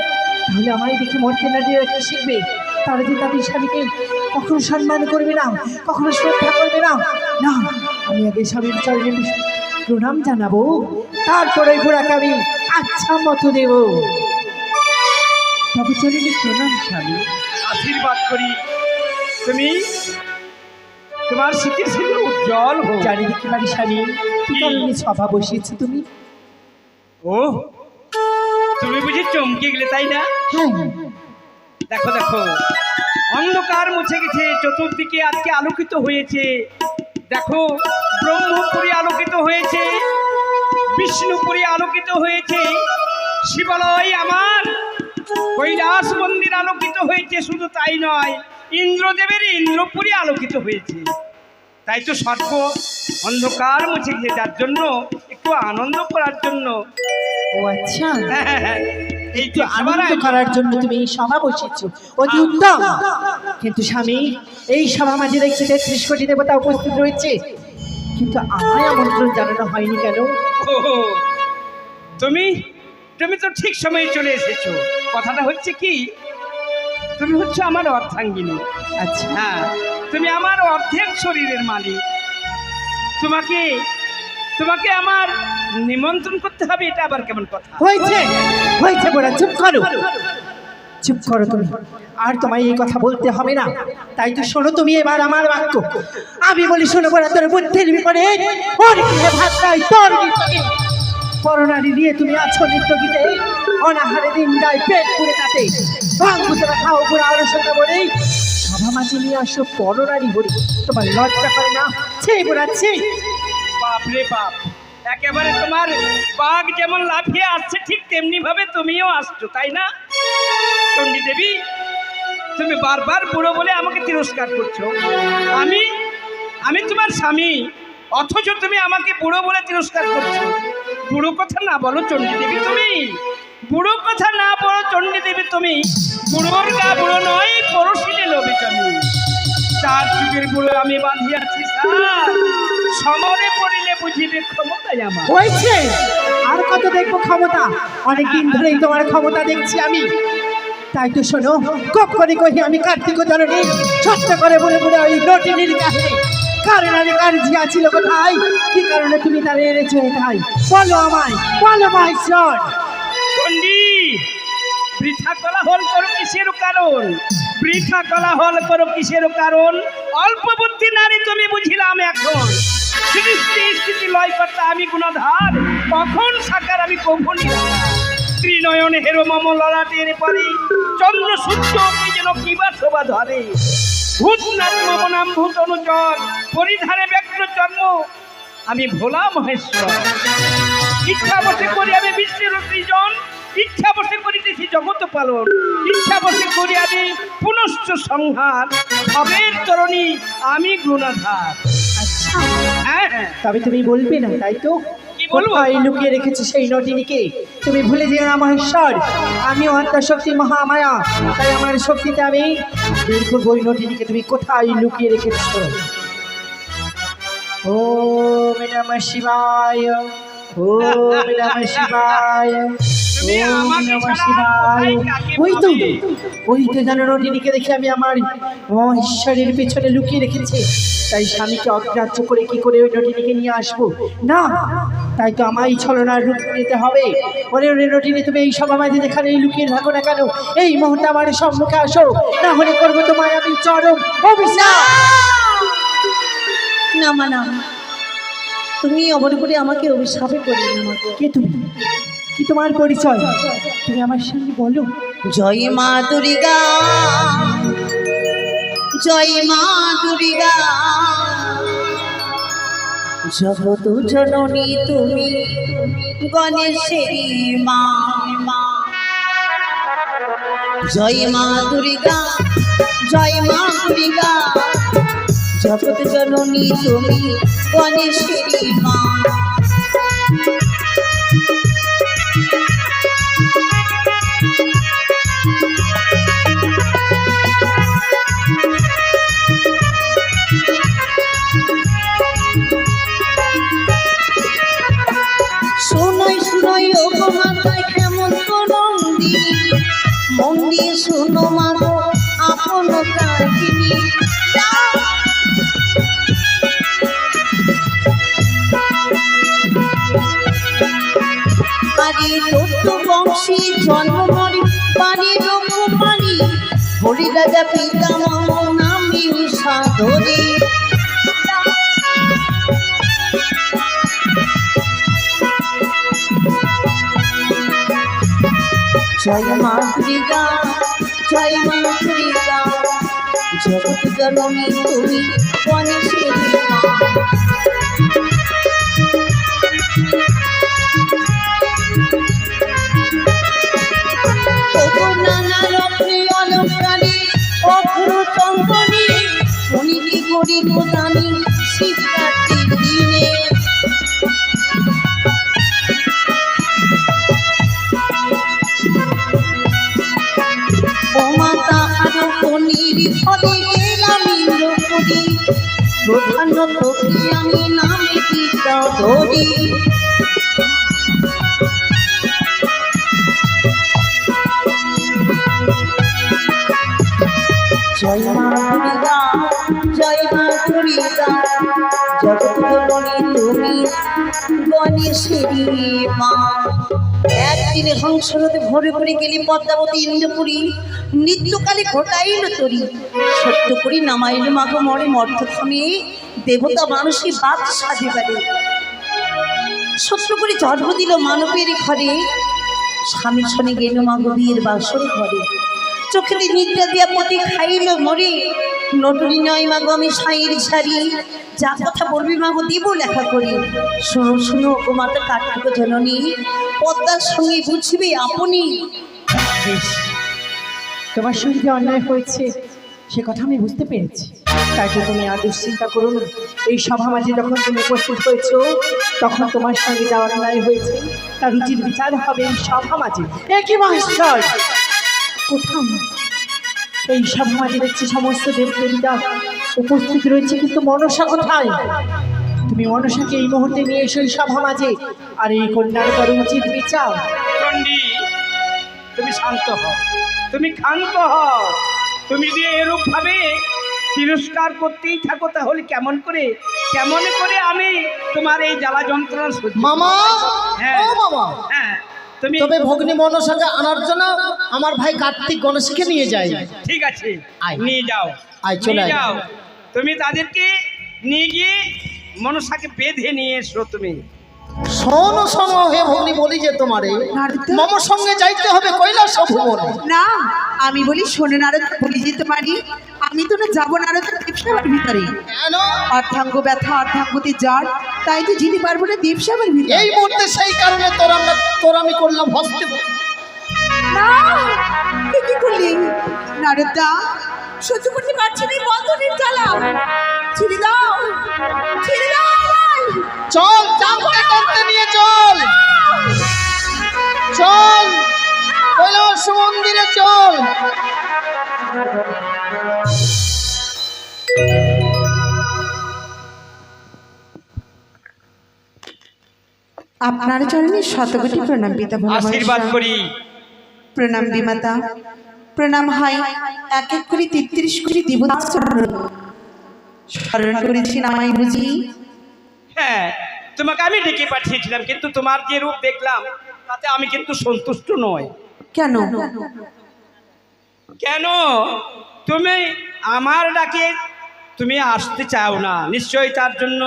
তাহলে আমায় দেখে মর্তে নারীরা কি শিখবে? তারা যে তাদের স্বামীকে কখনো সম্মান করবে না, কখনো শ্রদ্ধা করবে না। না, আমি আগে স্বামীর চরণে প্রণাম জানাবো, তারপরে ঘোড়াকে আমি আচ্ছা মতো দেব। তবে চরণে প্রণাম স্বামী, আশীর্বাদ করি তুমি তোমার স্মৃতি সিন্ধু উজ্জ্বল হোক। জানি দেখি পারি স্বামী, কি কারণে সভা বসিয়েছো তুমি? ও তুমি বুঝি চমকে গেলে তাই না? হ্যাঁ, দেখো দেখো, অন্ধকার মুছে গেছে, চতুর্দিকে আজকে আলোকিত হয়েছে। দেখো, ব্রহ্মপুরী আলোকিত হয়েছে, বিষ্ণুপুরী আলোকিত হয়েছে, শিবালয় আমার কৈলাস মন্দির আলোকিত হয়েছে। শুধু তাই নয়, ইন্দ্রদেবের ইন্দ্রপুরী আলোকিত হয়েছে। তাই তো সর্ব অন্ধকার মুছে গিয়ে যার জন্য একটু আনন্দ করার জন্য। ও আচ্ছা, এই তো আনন্দ করার জন্য তুমি এই সভা বসেছো, অতি উত্তম। কিন্তু স্বামী, এই সভা মাঝে দেখছি 33 কোটি দেবতা উপস্থিত রয়েছে, কিন্তু আমায় আমন্ত্রণ জানানো হয়নি কেন? তুমি তুমি তো ঠিক সময়ে চলে এসেছো। কথাটা হচ্ছে কি, তুমি হচ্ছে আমার অর্ধাঙ্গিনী। আচ্ছা, হ্যাঁ, তুমি আমার অর্ধেক শরীরের মালিক। তোমাকে তোমাকে আমার নিমন্ত্রণ করতে হবে, এটা আবার কেমন কথা? হয়েছে হয়েছে বোরা, চুপ করো, চুপ করো তুমি। আর তোমায় এই কথা বলতে হবে না। তাই তো শোনো তুমি এবার আমার বাক্য। আমি বলি শোনো বোরা, তোর বুদ্ধির বিপরে ওর গৃহে ভাত নাই, তোর গৃহে পরনারী নিয়ে তুমি আছো নিত্য গীতে, অনাহারে দিন যায় পেট পুড়ে কাটে, ভাঙুতরা খাও পুরো আলোচনা বলে সভা মাঝে নিয়ে আসো পরনারী হরি। তোমার লজ্জা করে না? ছি বোরা ছি। বাপ রে বাপ, একেবারে তোমার বাঘ যেমন লাফিয়ে আসছে ঠিক তেমনি ভাবে তুমিও আসছো, তাই না চণ্ডী দেবী? তুমি বারবার বুড়ো বলে আমাকে তিরস্কার করছো। আমি আমি তোমার স্বামী, অথচ তুমি আমাকে বুড়ো বলে তিরস্কার করছো। বুড়ো কথা না বলো চণ্ডী দেবী, তুমি বুড়ো কথা না বলো চণ্ডী দেবী। তুমি বুড়োর গা বুড়ো নয়, পরশিলে লোভে আমি 4 যুগের বুড়ো আমি বাঁধিয়াছি স্যার, সমরে পড়িলে বুঝিবে ক্ষমতাই আমার। হয়েছে, আর কত দেখবো ক্ষমতা? অনেকদিন ধরেই তোমার ক্ষমতা দেখছি আমি। তাই তো শোনো, কপ করে কহি আমি কার্তিক জননী ছোট্ট করে বলে বলে ওই নটিনীর কাহিনী। কারণ আমি কার জিয়া ছিল কোথায়, কি কারণে তুমি তার এনেছো এটাই বলো আমায়, বলো মহেশ্বর। চণ্ডী, বৃথা কোলাহল করো কিসের কারণ? বৃথা কোলাহল করো কিসের কারণ? অল্প বুদ্ধি নারী তুমি বুঝিলাম এখন। সৃষ্টি স্থিতি লয় কর্তা আমি গুণাধার, কখন সাকার আমি কখন নিরাকার। ত্রিনয়ন হেরো মম ললাটের পারে, চন্দ্র সূর্য কি যেন কিবা শোভা ধরে। ভূতনাথ মম নাম ভূত অনুচর, পরিধানে ব্যগ্র জন্ম আমি ভোলা মহেশ্বর। ইচ্ছা বসে করি আমি বিশ্বের সৃজন, ইচ্ছা বসে করিতেছি জগৎ পালন, ইচ্ছা বসে করি আমি পুনশ্চ সংহার। ভবের তরণী আমি গুণাধার। আচ্ছা, হ্যাঁ হ্যাঁ, তবে তুমি বলবে না তাই তো? কি বলবো? কোথায় লুকিয়ে রেখেছো সেই নটিনীকে? তুমি ভুলে যেও না মহেশ্বর, আমিও আত্মশক্তি মহামায়া, তাই আমার শক্তিতে আমি বের করবো ওই নটিনীকে। তুমি কোথায় লুকিয়ে রেখেছো? ও নমঃ শিবায়, ও নমঃ শিবায়, তুমি ওম আমাকে নমঃ ছাড়া শিবায়। কোথায় কাকে ওই তো পাবে? ওই তো যেন নটিনীকে দেখে আমি আমার মহেশ্বরের পেছনে লুকিয়ে রেখেছি। তাই স্বামীকে অগ্রাহ্য করে কি করে ওই নটিনীকে নিয়ে আসবো? না, তাই তো আমায় ছলনার রূপ নিতে হবে। ওরে ওরে নটিনী, তুমি এই সভা মাঝে যেখানে লুকিয়ে থাকো না কেন, এই মুহূর্তে আমার সম্মুখে আসো, না হলে করবো তোমায় আমি চরম অভিশাপ। না মা না, তুমি অমর করে আমাকে অভিশাপে করি না মা। কে তুমি? কি তোমার পরিচয়? তুমি আমার সঙ্গে বলো। জয় মা দুর্গা, জয় মা দুর্গা, জগত জননী তুমি গণেশেরই মা। জয় মা দুর্গা, জয় মা দুর্গা, জগত জননী তুমি গণেশেরই মা। শোনাই শোনাই ও গো মাথায় কেমন নন্দী, মন দিয়ে শোনো মা গো আপন কাহিনী। বাড়ি দত্ত বংশী জন্ম মরি, বাড়ি রঘুমারি, হরি রাজা পিতা মম নামি সাধরি। জয় মা দুর্গা, জয় মা দুর্গা, জগৎ জননী তুমি গণেশেরই মা। ওগো নানা রত্নে অলঙ্কারে অভ্র চন্দনী, উনি কি করিল জানি শিবরাত্রির দিনে। ও মাতা আরো কনির ফলে গেলাম ইন্দ্রপুরী, প্রধান্য তোকে আমি নামে পিতা ধরি। জয় মা দুর্গা, জয় মা দুর্গা, জগৎ জননী তুমি গণেশেরই দেশেরই মা। একদিনে হংসরথে ভরে ভরে গেলি পদ্মাবতী ইন্দ্রপুরী, নিত্যকালে ঘটাইল তরি। সত্য করি নামাইল মাগো মরে মর্ত থামিয়ে, দেবতা মানুষই বাদ সাজে পারে। সত্য করে জন্ম দিল মানবের ঘরে, স্বামীর সনে গেল মাগো বিয়ের বাসর ঘরে। চোখেতে নিদ্রা দিয়া পতি খাইল মরে, নটুরি নয় মাগো আমি সাইয়ের ছাড়ি। যা কথা বলবি মাগো দিব লেখা করি। শুনো শুনো ও মাতা কার্তিক জননী, পদ্মার সঙ্গে বুঝবে আপনি। বেশ, তোমার সঙ্গে অন্যায় হয়েছে সে কথা আমি বুঝতে পেরেছি। তাই তো তুমি আর দুশ্চিন্তা করো না। এই সভা মাঝে যখন তুমি উপস্থিত হয়েছ, তখন তোমার সঙ্গে যা অন্যায় হয়েছে তার উচিত বিচার হবে এই সভা মাঝে। একই মহেশ্বর, কোথাও এই সভা মাঝে দেখছি সমস্ত দেবদেবীরা উপস্থিত রয়েছে, কিন্তু মনসা কোথায়? তুমি মনসাকে এই মুহূর্তে নিয়ে এসো এই সভা মাঝে, আর এই কন্যার করো উচিত বিচার। চণ্ডী, তুমি শান্ত হও, তুমি ক্ষান্ত হও। তুমি যদি এরূপ ভাবে তিরস্কার করতেই থাকো, তাহলে কেমন করে আমি তোমার এই জ্বালা যন্ত্রণা সহ্য করব? মামা, হ্যাঁ। ও মামা, হ্যাঁ, তুমি তবে ভগ্নী মনসাকে আনার জন্য আমার ভাই কার্তিক গণেশকে নিয়ে যায়। ঠিক আছে, আয়। নিয়ে যাও, আয়, চলে নিয়ে আয়। যাও। তুমি তাদেরকে নিয়ে গিয়ে মনসাকে বেঁধে নিয়ে এসো। তুমি শোনো শোনো হে ভগ্নী, বলি যে তোমারে মামার সঙ্গে যাইতে হবে কৈলাস ভুবনে। না, আমি বলি শোনো নারদ, বলি যেতে পারি। আমি তো না যাবো নারদ দেবসভার ভিতরে। কেন? অর্ধাঙ্গ ব্যথা, অর্ধাঙ্গতি জ্বর, তাই তো যেতে পারবো না দেবসভার ভিতরে। এই মুহূর্তে সেই কারণে তোর আমি করলাম হস্তে। না, তুই কি করলি নারদা? সহ্য করতে পারছি না এই বন্ধনের জ্বালা। ছেড়ে দাও, ছেড়ে দাও আমায়। চল, চাঁদকে করতে নিয়ে চল, চল কৈলাস মন্দিরে চল। আপনার চরণে শতকোটি প্রণাম পিতা আশীর্বাদ ভোলা। করি। প্রণাম বিমাতা, প্রণাম হাই। এক এক করে 33 কোটি দেবতা স্মরণ করেছি নামাই বুঝি। হ্যাঁ, তোমাকে আমি ডেকে পাঠিয়েছিলাম, কিন্তু তোমার যে রূপ দেখলাম তাতে আমি কিন্তু সন্তুষ্ট নই। কেন? কেন তুমি আমার ডাকে তুমি আসতে চাও না? নিশ্চয়ই তার জন্য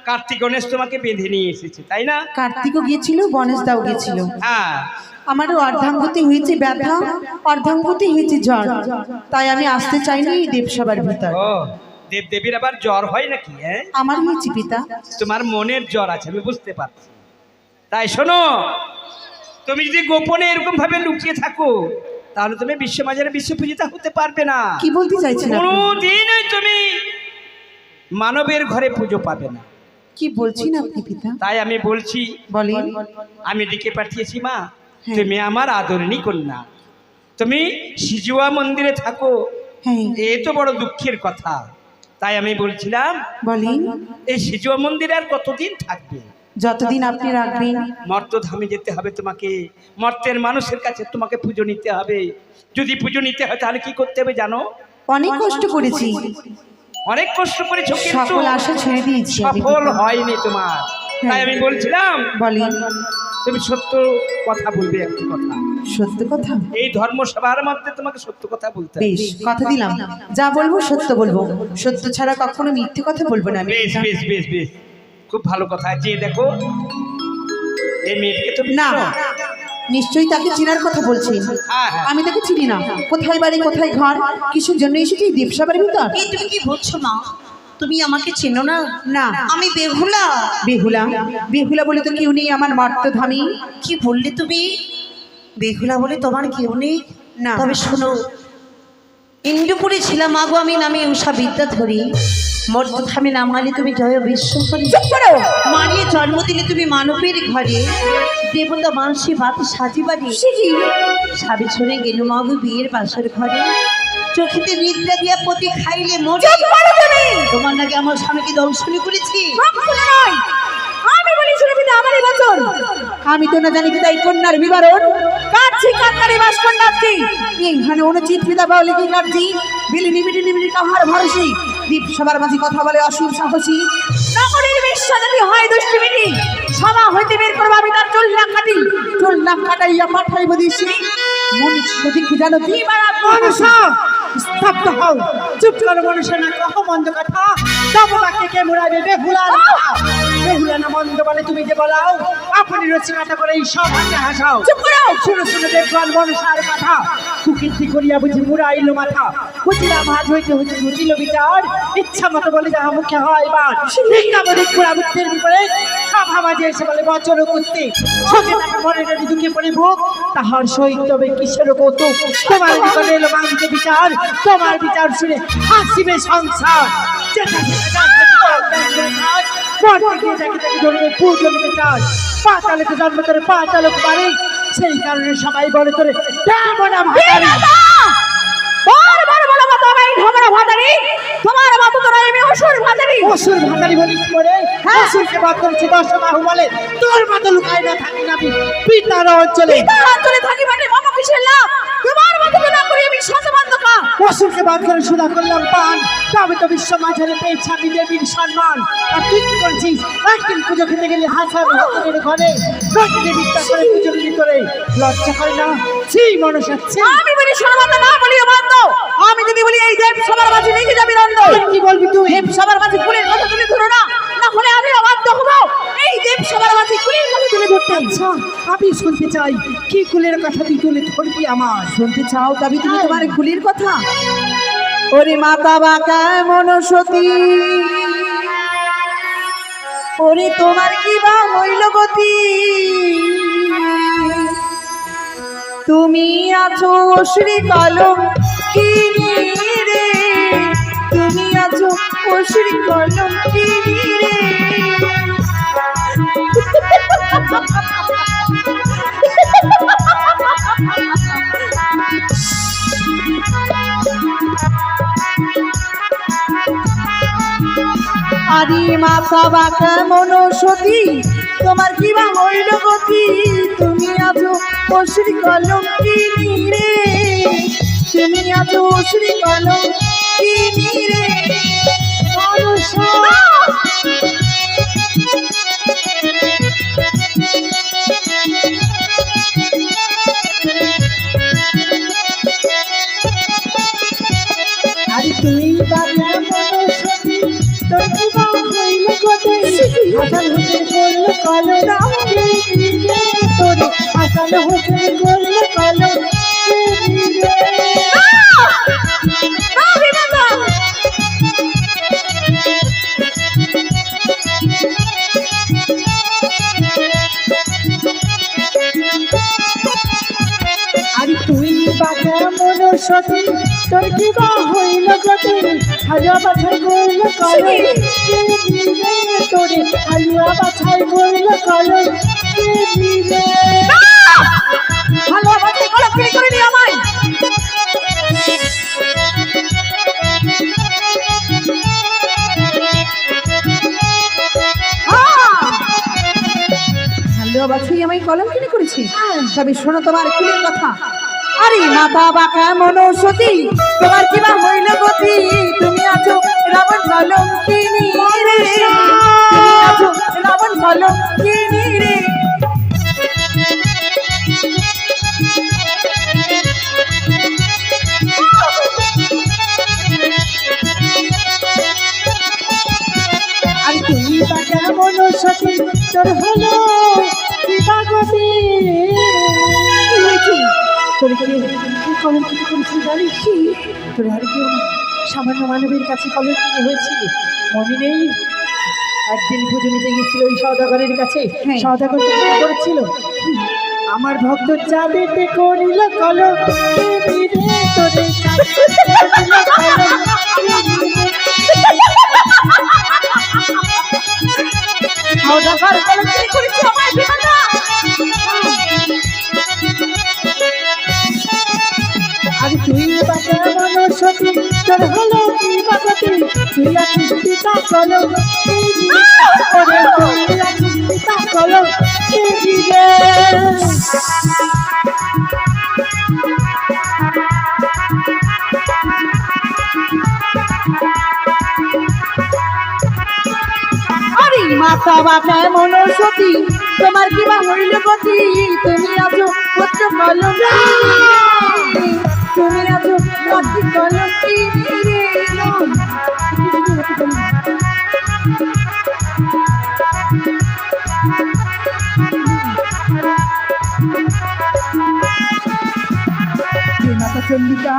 কার্তিক গণেশ তোমাকে বেঁধে নিয়ে এসেছে, তাই না? কার্তিকও গিয়েছিল, গণেশ দাও গিয়েছিল। হ্যাঁ, আমারও অর্ধাঙ্গতে হয়েছে ব্যথা, অর্ধাঙ্গতে হয়েছে জ্বর, তাই আমি আসতে চাইনি এই দেবসভার ভিতর। ও দেবদেবীর আবার জ্বর হয় নাকি? হ্যাঁ, আমার হয়েছে পিতা। তোমার মনের জ্বর আছে, আমি বুঝতে পারছি। তাই শোনো, তুমি যদি গোপনে এরকম ভাবে লুকিয়ে থাকো, তাহলে তুমি বিশ্ববাজারে বিশ্বপূজিতা হতে পারবে না। কি বলতে চাইছেন আপনি? কোনোদিনই তুমি মানবের ঘরে পুজো পাবে না। কি বলছেন আপনি পিতা? তাই আমি বলছি, বলেন। আমি ডেকে পাঠিয়েছি মা, হ্যাঁ। তুমি আমার আদরণী কন্যা, তুমি সিজুয়া মন্দিরে থাকো। হ্যাঁ, এ তো বড় দুঃখের কথা। তাই আমি বলছিলাম, বলেন। এই সিজুয়া মন্দিরে আর কতদিন থাকবে? যতদিন আপনি রাখবেন। মর্তধামে যেতে হবে তোমাকে, মর্তের মানুষের কাছে তোমাকে পুজো নিতে হবে। যদি পুজো নিতে হয় তাহলে কি করতে হবে জানো? অনেক কষ্ট করেছি, অনেক কষ্ট করেছো, কিন্তু সকল আশা ছেড়ে দিয়েছি আমি সফল পিতা। হয়নি তোমার। তাই আমি বলছিলাম, বলেন। তুমি সত্য কথা বলবে, একটি কথা। সত্য কথা? এই ধর্মসভার মধ্যে তোমাকে সত্য কথা বলতে হবে। বেশ, কথা দিলাম, যা বলবো সত্য বলবো। সত্য ছাড়া কখনো মিথ্যে কথা বলবো না আমি। বেশ বেশ বেশ বেশ, খুব ভালো কথা। যে দেখো এই মেয়েকে তুমি না, চেনো? নিশ্চয়ই তাকে চেনার কথা বলছি। হ্যাঁ হ্যাঁ, আমি তাকে চিনি না। কোথায় বাড়ি, কোথায় ঘর, কিসের জন্য এসেছি এই দেবসভার ভিতর? এই তুমি কি বলছো মা? তুমি আমাকে চেনো না? না। আমি বেহুলা। বেহুলা? বেহুলা বলে তো কেউ নেই আমার মর্তধামী। কি বললে তুমি? বেহুলা বলে তোমার কেউ নেই? না। তবে শোনো, ইন্দ্রপুরে ছিলাম আগো আমি, নামে উষা বিদ্যাধরী। মর্তধামে নামালে তুমি জয় বিশ্বকরী। চুপ করো। মারিয়ে জন্ম দিলে তুমি মানবের ঘরে, দেবতা মানসী বাত সাজিবাড়ি। সাবি ছড়ে গেল মাগো বিয়ের বাসর ঘরে। চোখেতে নিদ্রা দিয়া পতি খাইলে মরে। তোমার নাকি আমার স্বামীকে দংশনী করেছি। আমি বলি শুনে পিতা আমারই বচন। আমি তো না জানি পিতা এই কন্যার বিবরণ। কাঁদছি কান্নারে বাস কন্যাছি। এইখানে অনুচিত পিতা বলে কি কাঁদছি? বিলি নিবিড়ি নিবিড়ি কাহার ভরসি। দীপ সবার মাঝে কথা বলে অসীম সাহসী। নগরীর বিশ্ব যদি হয় দুষ্টিমিটি, সভা হইতে বের করবো আমি তার 4 লাখ কাটি, 4 লাখ কাটাইয়া পাঠাইব দিছি মনুষ্য দেখি জানো দিবারা মনুষ্য স্তব্ধ হও, চুপ করো মনুষ্য, না কহ মন্দ কথা। তব বাক্যে কে মুড়াইবে বেহুলা না? বেহুলা না মন্দ বলে তুমি যে বলাও, আপনি রচনাটা করে এই সব হাতে হাসাও। চুপ করো। শুনো শুনো দেখবান মনুষ্যার কথা, কুকীর্তি করিয়া বুঝি মুড়াইল মাথা, বুঝিলা ভাজ হইতে হইতে বুঝিল বিচার, ইচ্ছা মতো বলে যাহা মুখে হয় বার। শিক্ষাবধিক পুরা বুদ্ধির বিপরীত সভা মাঝে এসে বলে বচন করতে, সঙ্গে তাকে মনে যদি দুঃখে পড়ে ভোগ, তাহার সহিত তবে কিসের কৌতুক? তোমার নিকটে এলো মানতে বিচার, তোমার বিচার শুনে হাসিবে সংসার। যেটা যেটা পড়তে গিয়ে যাকে তাকে ধরবে পূজনকে চায়, পাতালে জন্ম করে পাতালক পারে, সেই কারণে সবাই বলে তোরে তেমন ভাতারি। বারবার বলো মা তোমার এই ঢমরা ভাতারি, তোমার মতো তো নয়, আমি অসুর ভাতারি। অসুর ভাতারি বলিস পরে অসুরকে বাদ করেছে 10 বাহু বলে, তোর মতো লুকায় না থাকি না আমি পিতার অঞ্চলে। তার অঞ্চলে থাকি মানে মামা কিসের লাভ? তোমার মতো তো না করি আমি সচেতনতা। অসুরকে বাদ করে সুদা করলাম পান, তবে তো বিশ্ব মাঝারে পেয়েছি আমি দেবীর সম্মান। আর তুই কি করছিস? একদিন পুজো খেতে গেলে হাসান ভক্তদের ঘরে রোজকে বিদ্যা করে পুজো বিলি করে, লজ্জা করে না? সেই মানুষ আছে। আমি বলি সরবত না বলি বন্ধ, আমি যদি বলি এই দেব সবার মাঝে লেগে যাবি নন্দ। কি বলবি তুই? দেব সবার মাঝে ফুলের কথা তুলে ধরো না, না হলে আমি অবাধ্য হব এই দেব সবার মাঝে ফুলের কথা তুলে ধরতে। আচ্ছা আমি শুনতে চাই, কি কুলের কথা তুই তুলে ধরবি আমার? শুনতে চাও তবে তুমি তোমার ফুলের কথা? ওরে মাতা বাঁকা মনসতী, ওরে তোমার কি বা হইল গতি? তুমি আছো শ্রী কলম কিনি রে, তুমি আছো শ্রী কলম কিনি রে। আরে মাথা বাঁকা মনসতী, তোমার কি বা হইল গতি? তুমি আছো শ্রী কলম কিনি রে, তুমি আছো শ্রী কলম কিনি রে। আরে তুই বাবা মনসতী, তোর কি বা হইল গতি? হাসান হোসেন করল কালো রামকে দিলে তোরে, হাসান হোসেন করল কালো দিলে। আরে তুই বাবা মনসতী, তোর কি বা হইল গতি? হালুয়া বাছাই করল কালো দিলে তোরে, হালুয়া বাছাই করল কালো দিলে। ভালো আমাকে কলম কিনে করে নিয়ে আমায়। ভালো বাছাই আমি কলম কিনে করেছি, তবে শোনো তোমার ফুলের কথা। আরে মাথা বাঁকা মনসতী, তোমার কি বা হইল গতি? তুমি আছো রাবণ কলম কিনি রে, তুমি আছো রাবণ কলম কিনি রে। আর তুই বাবা মনসতী, তোর হলো কি বা গতি? তোর কি কলম কিনে করেছিলি জানিস? তোর আর কেউ না, সামান্য মানবের কাছে কলম কিনে হয়েছিল, মনে নেই? একদিন পুজো নিতে গেছিল ওই সওদাগরের কাছে, সওদাগর করেছিল আমার ভক্ত চাঁদেতে করিল কলম কিনি রে, তোরে চাঁদেতে করিল কলম কিনি রে। সওদাগর কলম কিনে করেছি আমায় বিমাতা। আর তুই বাবা মনসতী, তোর হলো কি বা গতি? তুই আছিস পিতা কলম কিনি ওরে, তুই আছিস পিতা কলম কিনি রে। মাতা বা কেমন সতী তোমার কি বা হইল গতি তুমি আছো পুত্র কলঙ্কিনী তুমি আছো মাতৃ কলঙ্কিনী রে মাতা চন্ডিকা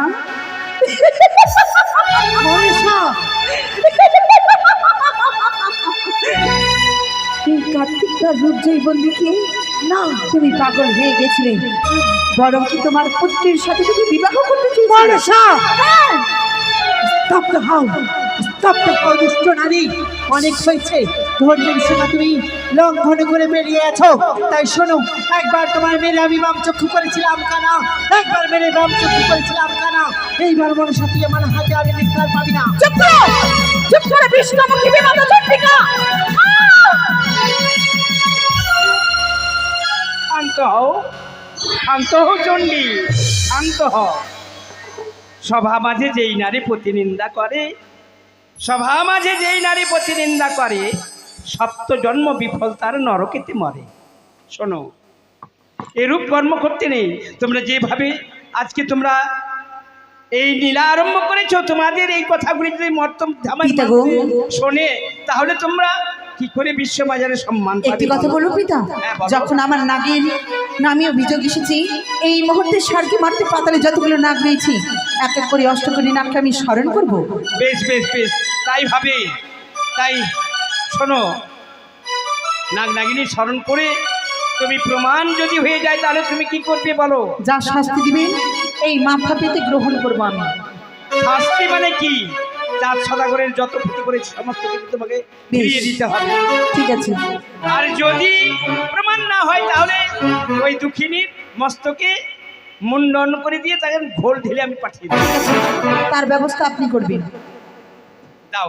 এই কার্তিকটার রূপ জৈবন দেখে না তুমি পাগল হয়ে গেছিলে বরং কি তোমার পুত্রের সাথে তুমি বিবাহ করতে চেয়েছিলে স্তব্ধ হও, স্তব্ধ হও দুষ্ট নারী। অনেক হয়েছে, ধর্মের সীমা তুমি লঙ্ঘন করে বেরিয়ে আছো। তাই শোনো, একবার তোমার মেরে আমি বাম চক্ষু করেছিলাম কানা, একবার মেরে বাম চক্ষু করেছিলাম কানা। এইবার মনে সাথে আমার হাতে আর নিস্তার পাবি না। চুপ করো চুপ করে বিষ্ণুমুখী মাতা চন্ডিকা শান্ত হও, শান্ত হও চণ্ডী, শান্ত হও। সভা মাঝে যেই নারী প্রতিনিন্দা করে, সভা মাঝে যেই নারী প্রতিনিন্দা করে, সপ্ত জন্ম বিফল তার নরকেতে মরে। শোনো, এরূপ কর্ম করতে নেই। তোমরা যেভাবে আজকে তোমরা এই লীলা আরম্ভ করেছো, তোমাদের এই কথাগুলি যদি মর্তম ধামাই পিতা গো। শোনে, তাহলে তোমরা কি করে বিশ্ববাজারে সম্মান পাবে? একটি কথা বলবো পিতা, হ্যাঁ, বলো। যখন আমার নাগের নামে অভিযোগ এসেছি, এই মুহূর্তে সারকে মারতে পাতালে যতগুলো নাগ রয়েছি এক এক করে অষ্টকরী নাগকে আমি স্মরণ করবো। বেশ বেশ বেশ, তাই ভাবে। তাই শোনো, নাগ নাগিনী স্মরণ করে তুমি প্রমাণ যদি হয়ে যায়, তাহলে তুমি কি করবে বলো? যা শাস্তি দিবেন এই মাথা পেতে গ্রহণ করবো আমি। শাস্তি মানে কি? চাঁদ সদাগরের যত ক্ষতি করেছে সমস্ত কিছু তোমাকে ফিরিয়ে দিতে হবে। ঠিক আছে, আর যদি প্রমাণ না হয়, তাহলে ওই দুঃখিনীর মস্তকে মুন্ডন করে দিয়ে তাকে ঘোল ঢেলে আমি পাঠিয়ে দেবো। তার ব্যবস্থা আপনি করবেন। দাও।